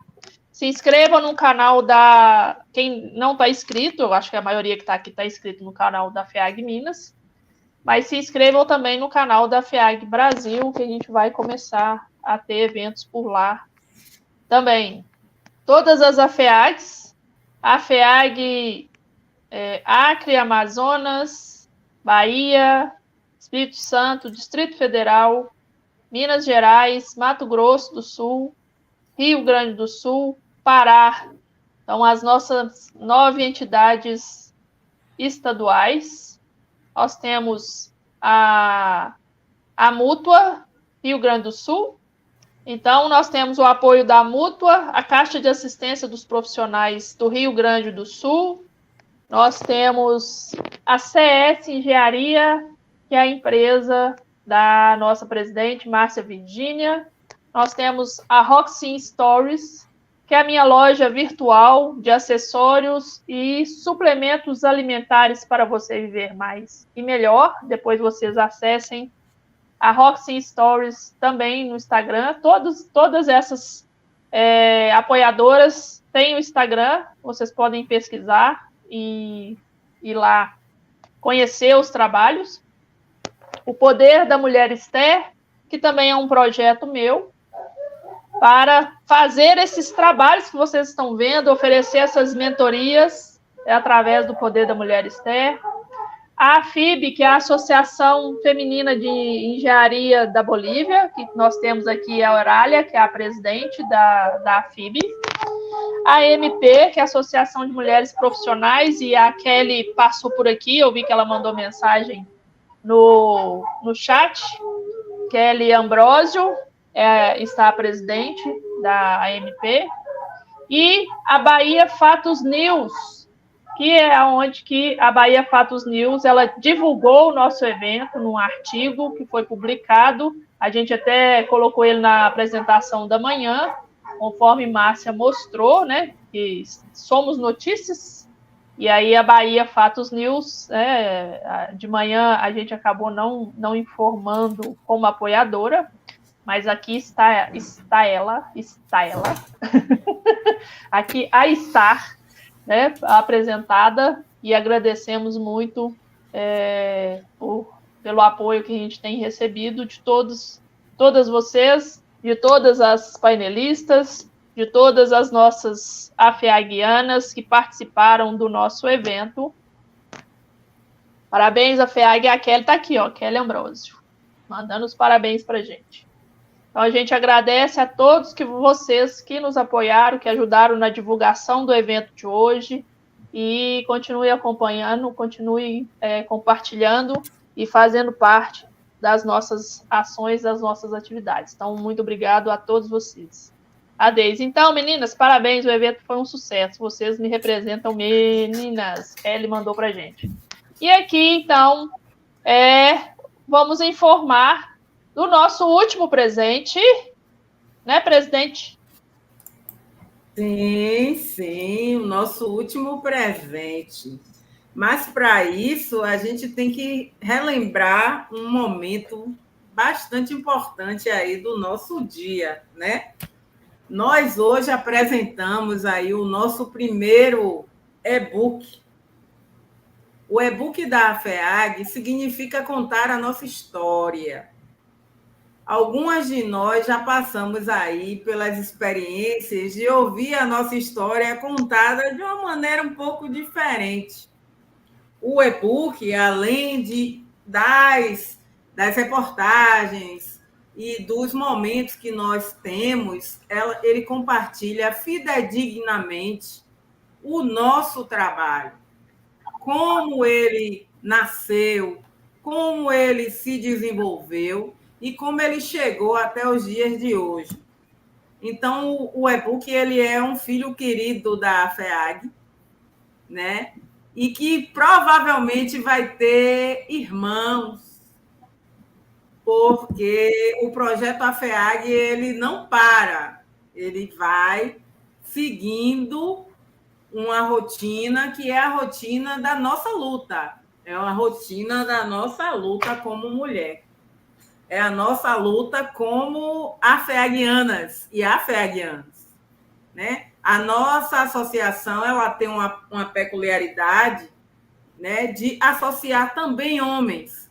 [SPEAKER 1] Se inscreva no canal da... Quem não está inscrito, eu acho que a maioria que está aqui está inscrito no canal da FEAG Minas, mas se inscrevam também no canal da FEAG Brasil, que a gente vai começar a ter eventos por lá também. Todas as AFEAGs, a FEAG Acre, Amazonas, Bahia, Espírito Santo, Distrito Federal, Minas Gerais, Mato Grosso do Sul, Rio Grande do Sul, Pará. Então, as nossas 9 entidades estaduais. Nós temos a Mútua, Rio Grande do Sul. Então, nós temos o apoio da Mútua, a Caixa de Assistência dos Profissionais do Rio Grande do Sul. Nós temos a CS Engenharia, que é a empresa da nossa presidente, Márcia Virgínia. Nós temos a Roxin Stories, que é a minha loja virtual de acessórios e suplementos alimentares para você viver mais e melhor. Depois vocês acessem a Roxin Stories também no Instagram. Todas essas apoiadoras têm o Instagram, vocês podem pesquisar e ir lá conhecer os trabalhos. O Poder da Mulher Esther, que também é um projeto meu, para fazer esses trabalhos que vocês estão vendo, oferecer essas mentorias através do Poder da Mulher Esther. A AFIB, que é a Associação Feminina de Engenharia da Bolívia, que nós temos aqui a Aurália, que é a presidente da AFIB. A MP, que é a Associação de Mulheres Profissionais, e a Kelly passou por aqui, eu vi que ela mandou mensagem no chat. Kelly Ambrosio está a presidente da AMP, e a Bahia Fatos News, que é onde que a Bahia Fatos News ela divulgou o nosso evento num artigo que foi publicado. A gente até colocou ele na apresentação da manhã, conforme Márcia mostrou, né, que somos notícias. E aí a Bahia Fatos News, de manhã a gente acabou não informando como apoiadora, mas aqui está ela. Aqui a estar, né, apresentada, e agradecemos muito pelo apoio que a gente tem recebido de todas vocês, de todas as painelistas, de todas as nossas afeaguianas que participaram do nosso evento. Parabéns, AFEAG. A Kelly está aqui, ó, Kelly Ambrosio, mandando os parabéns para a gente. Então, a gente agradece a todos vocês que nos apoiaram, que ajudaram na divulgação do evento de hoje, e continue acompanhando, continue compartilhando e fazendo parte das nossas ações, das nossas atividades. Então, muito obrigado a todos vocês. A Deise. Então, meninas, parabéns, o evento foi um sucesso. Vocês me representam, meninas. Kelly mandou pra gente. E aqui, então, vamos informar do nosso último presente, né, presidente?
[SPEAKER 3] Sim, o nosso último presente. Mas, para isso, a gente tem que relembrar um momento bastante importante aí do nosso dia, né? Nós hoje apresentamos aí o nosso primeiro e-book. O e-book da AFEAG significa contar a nossa história. algumas de nós já passamos aí pelas experiências de ouvir a nossa história contada de uma maneira um pouco diferente. O e-book, além das reportagens e dos momentos que nós temos, ele compartilha fidedignamente o nosso trabalho, como ele nasceu, como ele se desenvolveu e como ele chegou até os dias de hoje. Então, o e-book ele é um filho querido da FEAG, né? E que provavelmente vai ter irmãos, porque o projeto AFEAG ele não para, ele vai seguindo uma rotina que é a rotina da nossa luta, é a rotina da nossa luta como mulher, é a nossa luta como afeaguianas e afeaguianos, né? A nossa associação ela tem uma peculiaridade, né, de associar também homens,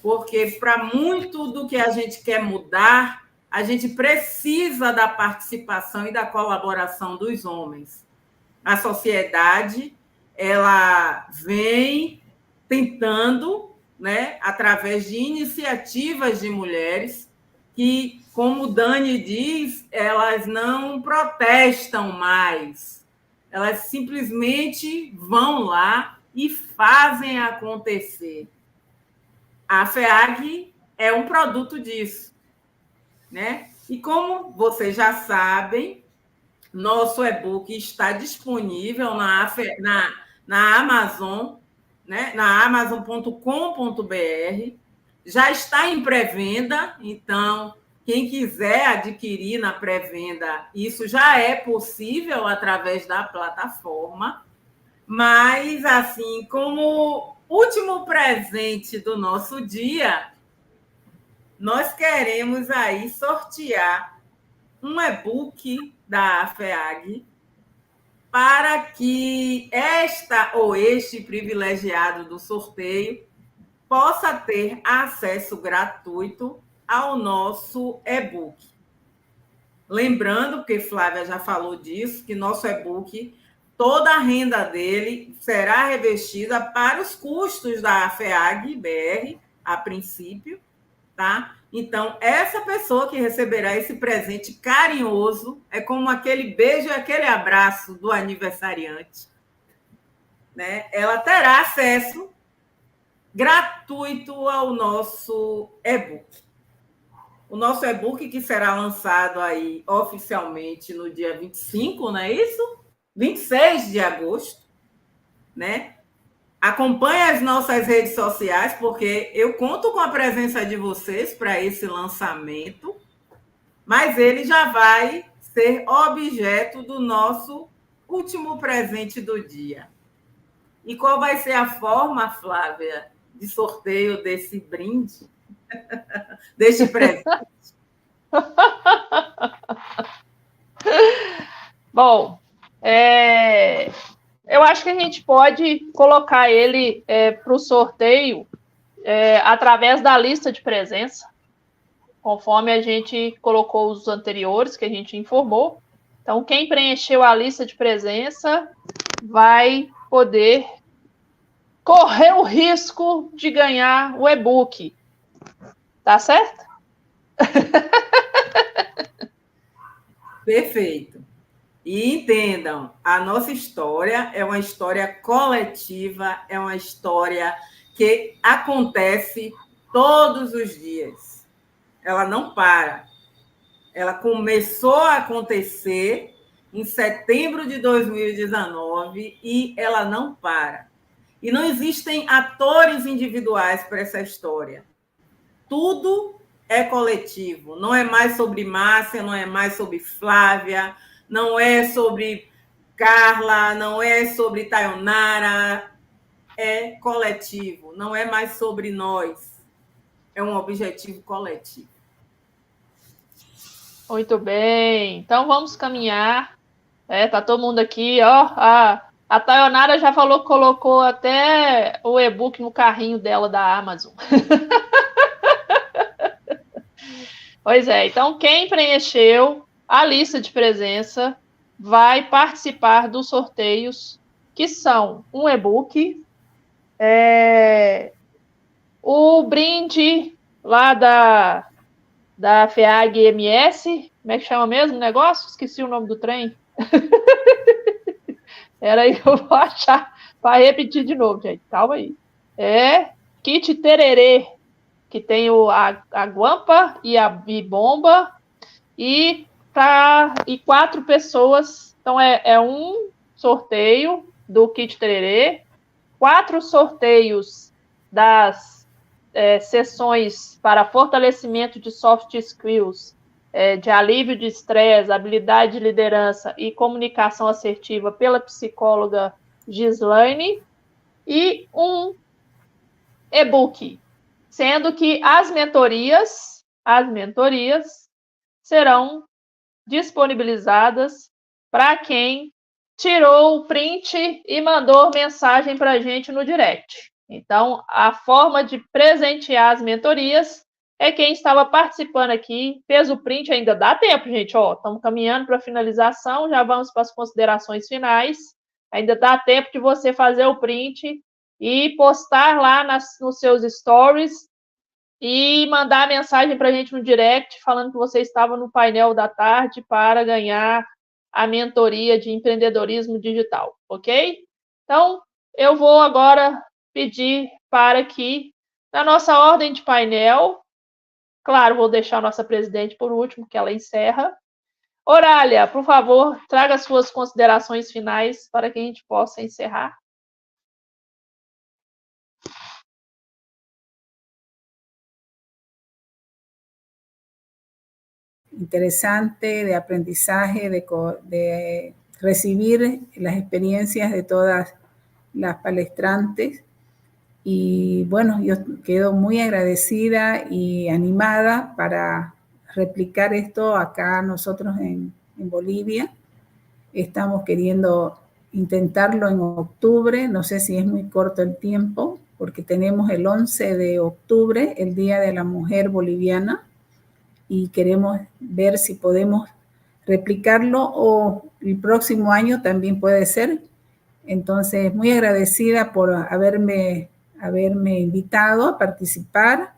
[SPEAKER 3] porque para muito do que a gente quer mudar, a gente precisa da participação e da colaboração dos homens. A sociedade ela vem tentando, né, através de iniciativas de mulheres que, como o Dani diz, elas não protestam mais, elas simplesmente vão lá e fazem acontecer. A FEAG é um produto disso, né? E como vocês já sabem, nosso e-book está disponível na Amazon, né? Na amazon.com.br. Já está em pré-venda, então quem quiser adquirir na pré-venda, isso já é possível através da plataforma. Mas, assim, como último presente do nosso dia, nós queremos aí sortear um e-book da FEAG para que esta ou este privilegiado do sorteio possa ter acesso gratuito ao nosso e-book. Lembrando, porque Flávia já falou disso, que nosso e-book, toda a renda dele será revestida para os custos da FEAG-BR, a princípio, tá? Então, essa pessoa que receberá esse presente carinhoso é como aquele beijo e aquele abraço do aniversariante, né? Ela terá acesso gratuito ao nosso e-book. O nosso e-book que será lançado aí oficialmente no dia 25, não é isso? 26 de agosto, né? Acompanhe as nossas redes sociais, porque eu conto com a presença de vocês para esse lançamento, mas ele já vai ser objeto do nosso último presente do dia. E qual vai ser a forma, Flávia, de sorteio desse brinde, deste presente?
[SPEAKER 1] Bom, eu acho que a gente pode colocar ele para o sorteio através da lista de presença, conforme a gente colocou os anteriores que a gente informou. Então, quem preencheu a lista de presença vai poder correr o risco de ganhar o e-book. Tá certo?
[SPEAKER 3] Perfeito. E entendam, a nossa história é uma história coletiva, é uma história que acontece todos os dias. Ela não para. Ela começou a acontecer em setembro de 2019 e ela não para. E não existem atores individuais para essa história. Tudo é coletivo. Não é mais sobre Márcia, não é mais sobre Flávia, não é sobre Carla, não é sobre Tayonara. É coletivo, não é mais sobre nós. É um objetivo coletivo.
[SPEAKER 1] Muito bem. Então, vamos caminhar. Tá todo mundo aqui, ó. A Tayonara já falou que colocou até o e-book no carrinho dela da Amazon. Pois é, então quem preencheu a lista de presença vai participar dos sorteios, que são um e-book, o brinde lá da FEAG-MS, como é que chama mesmo o negócio? Esqueci o nome do trem. Era aí que eu vou achar para repetir de novo, gente. Calma aí. Kit Tererê, que tem a guampa e a bomba, e 4 pessoas. Então, é um sorteio do Kit Tererê, 4 sorteios das sessões para fortalecimento de soft skills, de alívio de estresse, habilidade de liderança e comunicação assertiva pela psicóloga Gislaine, e um e-book, sendo que as mentorias serão disponibilizadas para quem tirou o print e mandou mensagem para a gente no direct. Então, a forma de presentear as mentorias é quem estava participando aqui, fez o print, ainda dá tempo, gente, estamos caminhando para a finalização, já vamos para as considerações finais, ainda dá tempo de você fazer o print e postar lá nos seus stories e mandar mensagem para a gente no direct falando que você estava no painel da tarde para ganhar a mentoria de empreendedorismo digital, ok? Então, eu vou agora pedir para que, na nossa ordem de painel, claro, vou deixar a nossa presidente por último, que ela encerra. Orália, por favor, traga suas considerações finais para que a gente possa encerrar.
[SPEAKER 6] Interesante, de aprendizaje, de recibir las experiencias de todas las palestrantes. Y bueno, yo quedo muy agradecida y animada para replicar esto acá nosotros en Bolivia. Estamos queriendo intentarlo en octubre, no sé si es muy corto el tiempo, porque tenemos el 11 de octubre, el Día de la Mujer Boliviana, y queremos ver si podemos replicarlo o el próximo año también puede ser. Entonces, muy agradecida por haberme invitado a participar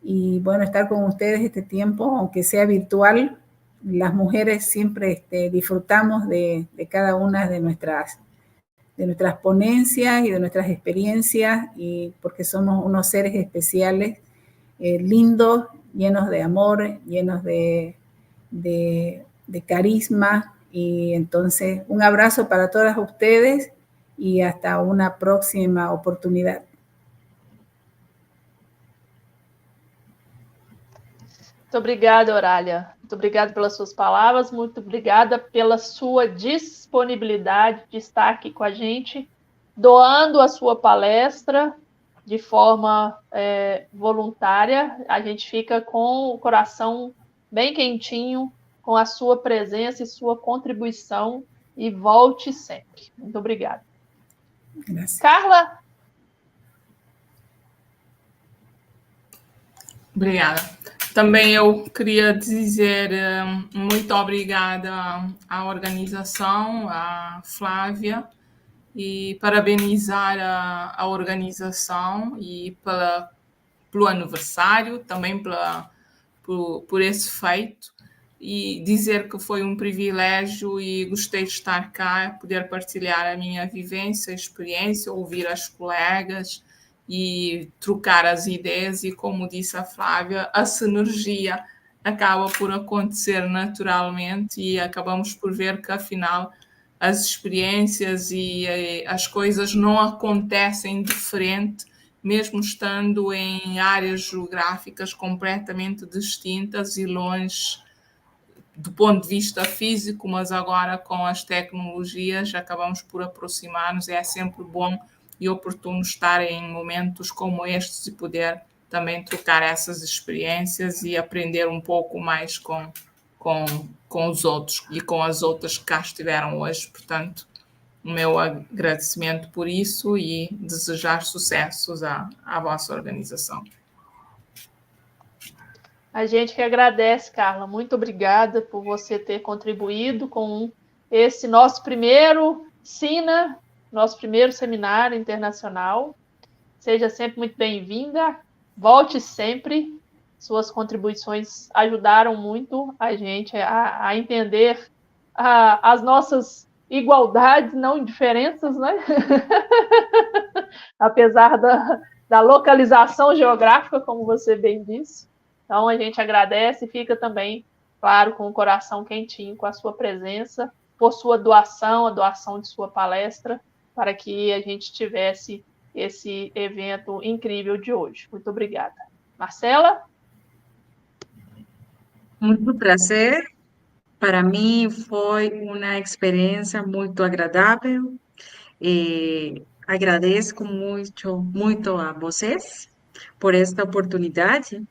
[SPEAKER 6] y, bueno, estar con ustedes este tiempo, aunque sea virtual. Las mujeres siempre disfrutamos de cada una de nuestras ponencias y de nuestras experiencias, y porque somos unos seres especiales, lindos, llenos de amor, llenos de carisma. Y entonces, un abrazo para todas ustedes y hasta una próxima oportunidad.
[SPEAKER 1] Muito obrigada, Orália. Muito obrigada pelas suas palavras, muito obrigada pela sua disponibilidade de estar aqui com a gente, doando a sua palestra de forma voluntária. A gente fica com o coração bem quentinho com a sua presença e sua contribuição, e volte sempre. Muito obrigada.
[SPEAKER 6] Gracias.
[SPEAKER 1] Carla?
[SPEAKER 4] Obrigada. Também eu queria dizer muito obrigada à organização, à Flávia, e parabenizar a organização e pelo aniversário, também por esse feito, e dizer que foi um privilégio e gostei de estar cá, poder partilhar a minha vivência, experiência, ouvir as colegas e trocar as ideias, e como disse a Flávia, a sinergia acaba por acontecer naturalmente e acabamos por ver que afinal as experiências e as coisas não acontecem diferente, mesmo estando em áreas geográficas completamente distintas e longe do ponto de vista físico, mas agora com as tecnologias acabamos por aproximar-nos. É sempre bom e oportuno estar em momentos como estes e poder também trocar essas experiências e aprender um pouco mais com os outros e com as outras que cá estiveram hoje. Portanto, o meu agradecimento por isso e desejar sucessos à vossa organização.
[SPEAKER 1] A gente que agradece, Carla. Muito obrigada por você ter contribuído com esse nosso primeiro SINA, nosso primeiro seminário internacional. Seja sempre muito bem-vinda. Volte sempre. Suas contribuições ajudaram muito a gente a entender as nossas igualdades, não diferenças, né? Apesar da localização geográfica, como você bem disse. Então, a gente agradece e fica também, claro, com o coração quentinho com a sua presença, por sua doação, a doação de sua palestra, para que a gente tivesse esse evento incrível de hoje. Muito obrigada. Marcela?
[SPEAKER 5] Muito prazer. Para mim foi uma experiência muito agradável. Agradeço muito a vocês por esta oportunidade.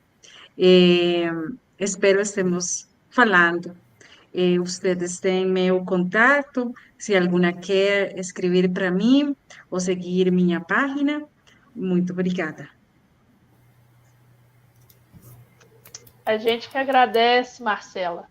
[SPEAKER 5] Espero estemos falando. Ustedes têm meu contato, se alguma quer escrever para mim ou seguir minha página. Muito obrigada.
[SPEAKER 1] A gente que agradece, Marcela.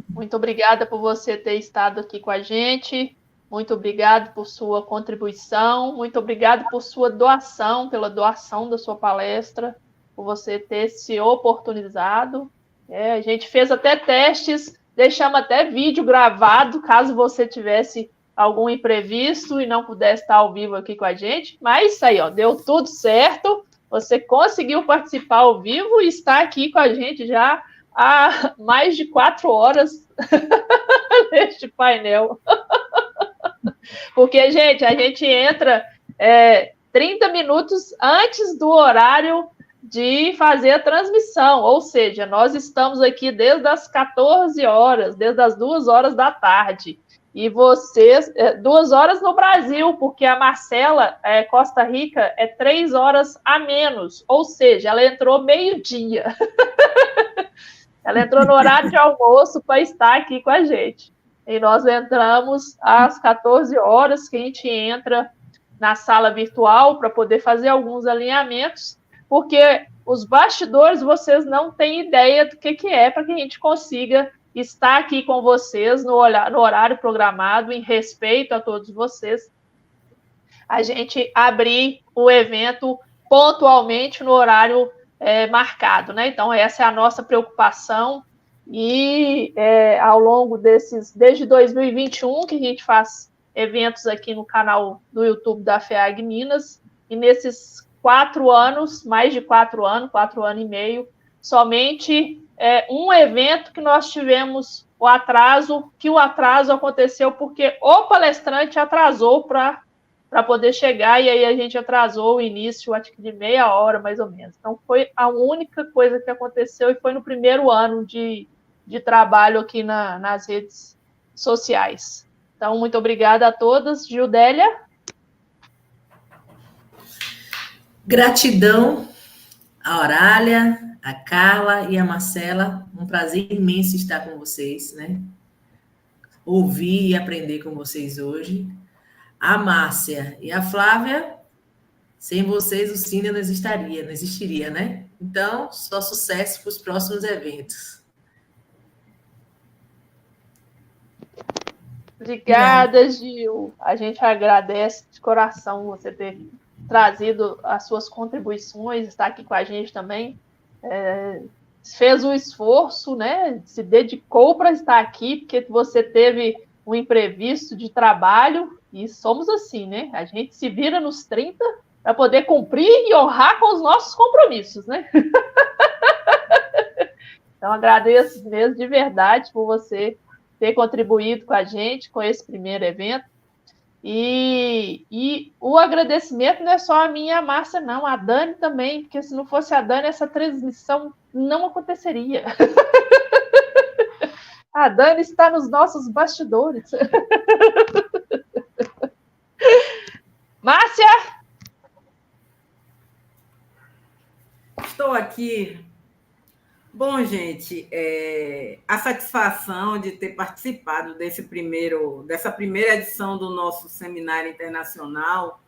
[SPEAKER 1] Muito obrigada por você ter estado aqui com a gente. Muito obrigado por sua contribuição. Muito obrigado por sua doação, pela doação da sua palestra, por você ter se oportunizado. A gente fez até testes, deixamos até vídeo gravado, caso você tivesse algum imprevisto e não pudesse estar ao vivo aqui com a gente. Mas isso aí, ó, deu tudo certo. Você conseguiu participar ao vivo e está aqui com a gente já há mais de 4 horas neste painel. Porque, gente, a gente entra 30 minutos antes do horário de fazer a transmissão, ou seja, nós estamos aqui desde as 14 horas, desde as 2 horas da tarde, e vocês, 2 horas no Brasil, porque a Marcela, Costa Rica, 3 horas a menos, ou seja, ela entrou meio-dia. Ela entrou no horário de almoço para estar aqui com a gente. E nós entramos às 14 horas, que a gente entra na sala virtual para poder fazer alguns alinhamentos, porque os bastidores vocês não têm ideia do que é para que a gente consiga estar aqui com vocês no horário programado, em respeito a todos vocês. A gente abrir o evento pontualmente no horário marcado, né? Então, essa é a nossa preocupação. E ao longo desde 2021, que a gente faz eventos aqui no canal do YouTube da FEAG Minas, e nesses 4 anos, mais de 4 anos, 4 anos e meio, somente um evento que nós tivemos o atraso aconteceu porque o palestrante atrasou para poder chegar, e aí a gente atrasou o início, acho que de meia hora, mais ou menos. Então, foi a única coisa que aconteceu, e foi no primeiro ano de trabalho aqui nas redes sociais. Então, muito obrigada a todas. Gildélia?
[SPEAKER 2] Gratidão a Aurália, a Carla e a Marcela. Um prazer imenso estar com vocês, né? Ouvir e aprender com vocês hoje. A Márcia e a Flávia, sem vocês o Cine não existiria, né? Então, só sucesso para os próximos eventos.
[SPEAKER 1] Obrigada, Gil. A gente agradece de coração você ter trazido as suas contribuições, estar aqui com a gente também. Fez o esforço, né? Se dedicou para estar aqui, porque você teve um imprevisto de trabalho, e somos assim, né? A gente se vira nos 30 para poder cumprir e honrar com os nossos compromissos, né? Então, agradeço mesmo de verdade por você ter contribuído com a gente, com esse primeiro evento. E o agradecimento não é só a minha e a Márcia, não, a Dani também, porque se não fosse a Dani, essa transmissão não aconteceria. A Dani está nos nossos bastidores. Márcia?
[SPEAKER 3] Estou aqui. Bom, gente, a satisfação de ter participado dessa primeira edição do nosso seminário internacional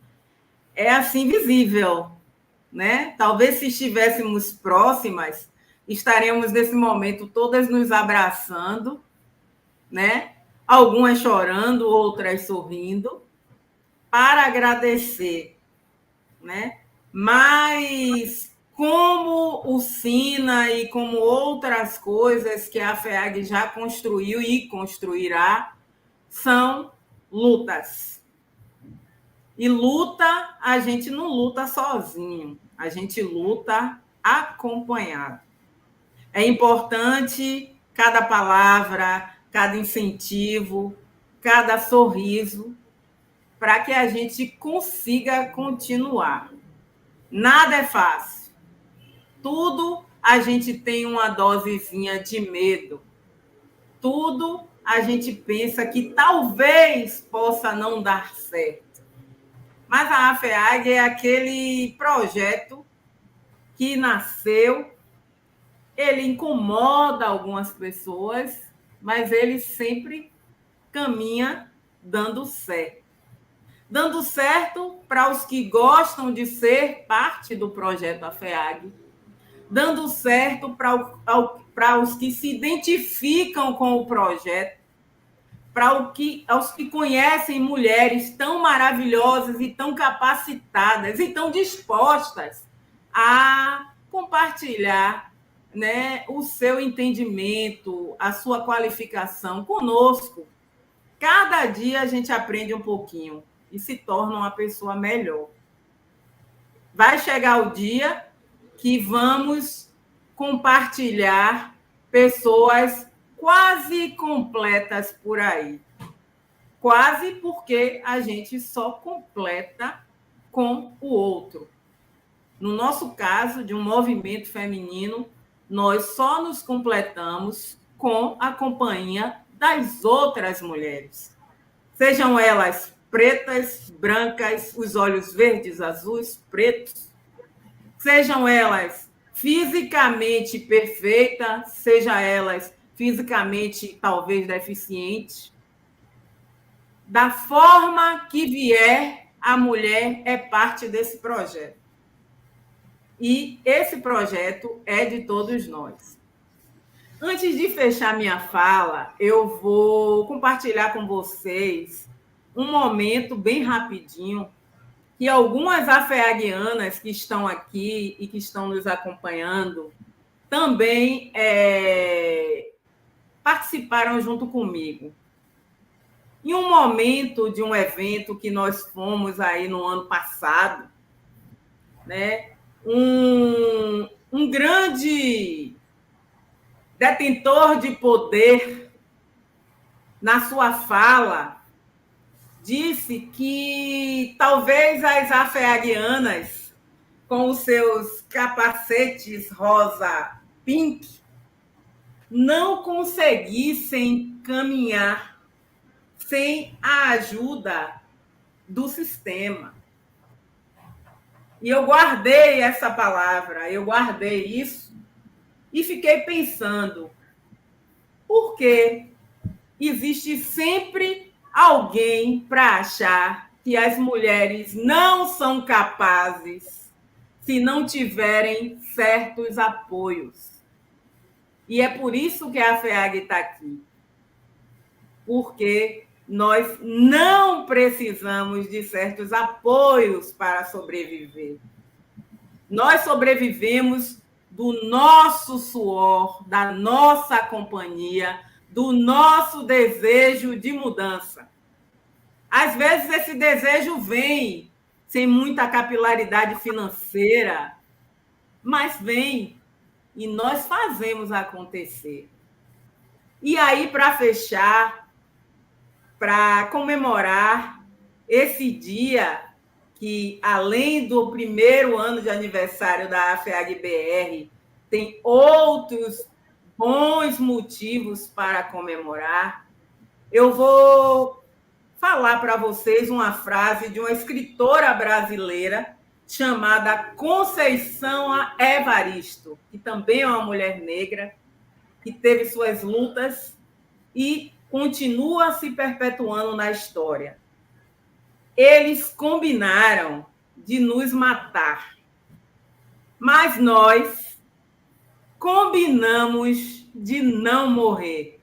[SPEAKER 3] é assim visível, né? Talvez se estivéssemos próximas, estaremos nesse momento todas nos abraçando, né? Algumas chorando, outras sorrindo, para agradecer, né? Mas como o SINA e como outras coisas que a FEAG já construiu e construirá, são lutas. E luta, a gente não luta sozinho, a gente luta acompanhado. É importante cada palavra, cada incentivo, cada sorriso, para que a gente consiga continuar. Nada é fácil. Tudo a gente tem uma dosezinha de medo. Tudo a gente pensa que talvez possa não dar certo. Mas a AFEAG é aquele projeto que nasceu, ele incomoda algumas pessoas, mas ele sempre caminha dando certo. Dando certo para os que gostam de ser parte do projeto AFEAG, dando certo para os que se identificam com o projeto, para os que conhecem mulheres tão maravilhosas e tão capacitadas e tão dispostas a compartilhar, né, o seu entendimento, a sua qualificação conosco. Cada dia a gente aprende um pouquinho e se torna uma pessoa melhor. Vai chegar o dia que vamos compartilhar pessoas quase completas por aí. Quase porque a gente só completa com o outro. No nosso caso, de um movimento feminino, nós só nos completamos com a companhia das outras mulheres. Sejam elas pretas, brancas, os olhos verdes, azuis, pretos, sejam elas fisicamente perfeitas, sejam elas fisicamente talvez deficientes. Da forma que vier, a mulher é parte desse projeto. E esse projeto é de todos nós. Antes de fechar minha fala, eu vou compartilhar com vocês um momento bem rapidinho que algumas afeagianas que estão aqui e que estão nos acompanhando também participaram junto comigo. Em um momento de um evento que nós fomos aí no ano passado, né, um grande detentor de poder, na sua fala, disse que talvez as afeagianas, com os seus capacetes rosa pink, não conseguissem caminhar sem a ajuda do sistema. E eu guardei essa palavra, eu guardei isso e fiquei pensando, por que existe sempre alguém para achar que as mulheres não são capazes se não tiverem certos apoios? E é por isso que a FEAG está aqui. Porque nós não precisamos de certos apoios para sobreviver. Nós sobrevivemos do nosso suor, da nossa companhia, do nosso desejo de mudança. Às vezes esse desejo vem sem muita capilaridade financeira, mas vem e nós fazemos acontecer. E aí, para fechar, para comemorar esse dia que, além do primeiro ano de aniversário da AFEAG-BR, tem outros bons motivos para comemorar, eu vou falar para vocês uma frase de uma escritora brasileira chamada Conceição Evaristo, que também é uma mulher negra, que teve suas lutas e continua se perpetuando na história. Eles combinaram de nos matar, mas nós combinamos de não morrer.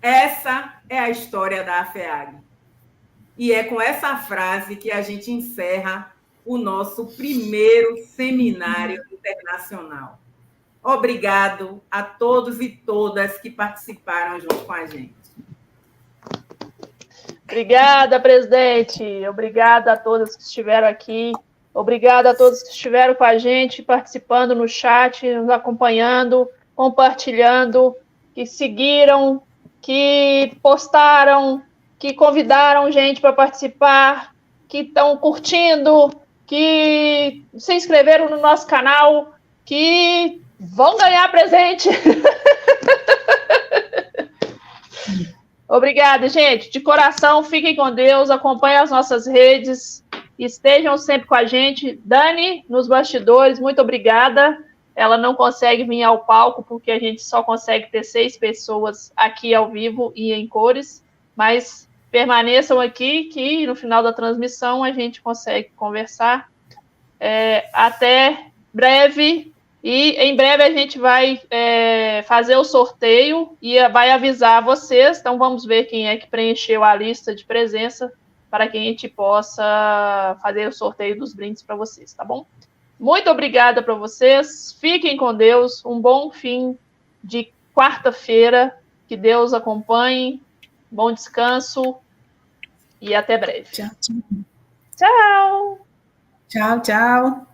[SPEAKER 3] Essa é a história da AFEAG. E é com essa frase que a gente encerra o nosso primeiro seminário internacional. Obrigado a todos e todas que participaram junto com a gente.
[SPEAKER 1] Obrigada, presidente. Obrigada a todas que estiveram aqui. Obrigada a todos que estiveram com a gente, participando no chat, nos acompanhando, compartilhando, que seguiram, que postaram, que convidaram gente para participar, que estão curtindo, que se inscreveram no nosso canal, que vão ganhar presente. Obrigada, gente. De coração, fiquem com Deus, acompanhem as nossas redes, estejam sempre com a gente. Dani, nos bastidores, muito obrigada. Ela não consegue vir ao palco, porque a gente só consegue ter 6 pessoas aqui ao vivo e em cores, mas permaneçam aqui, que no final da transmissão a gente consegue conversar. Até breve. E em breve a gente vai fazer o sorteio e vai avisar vocês. Então vamos ver quem é que preencheu a lista de presença para que a gente possa fazer o sorteio dos brindes para vocês, tá bom? Muito obrigada para vocês. Fiquem com Deus. Um bom fim de quarta-feira. Que Deus acompanhe. Bom descanso e até breve.
[SPEAKER 6] Tchau, tchau.
[SPEAKER 1] Tchau.
[SPEAKER 6] Tchau, tchau.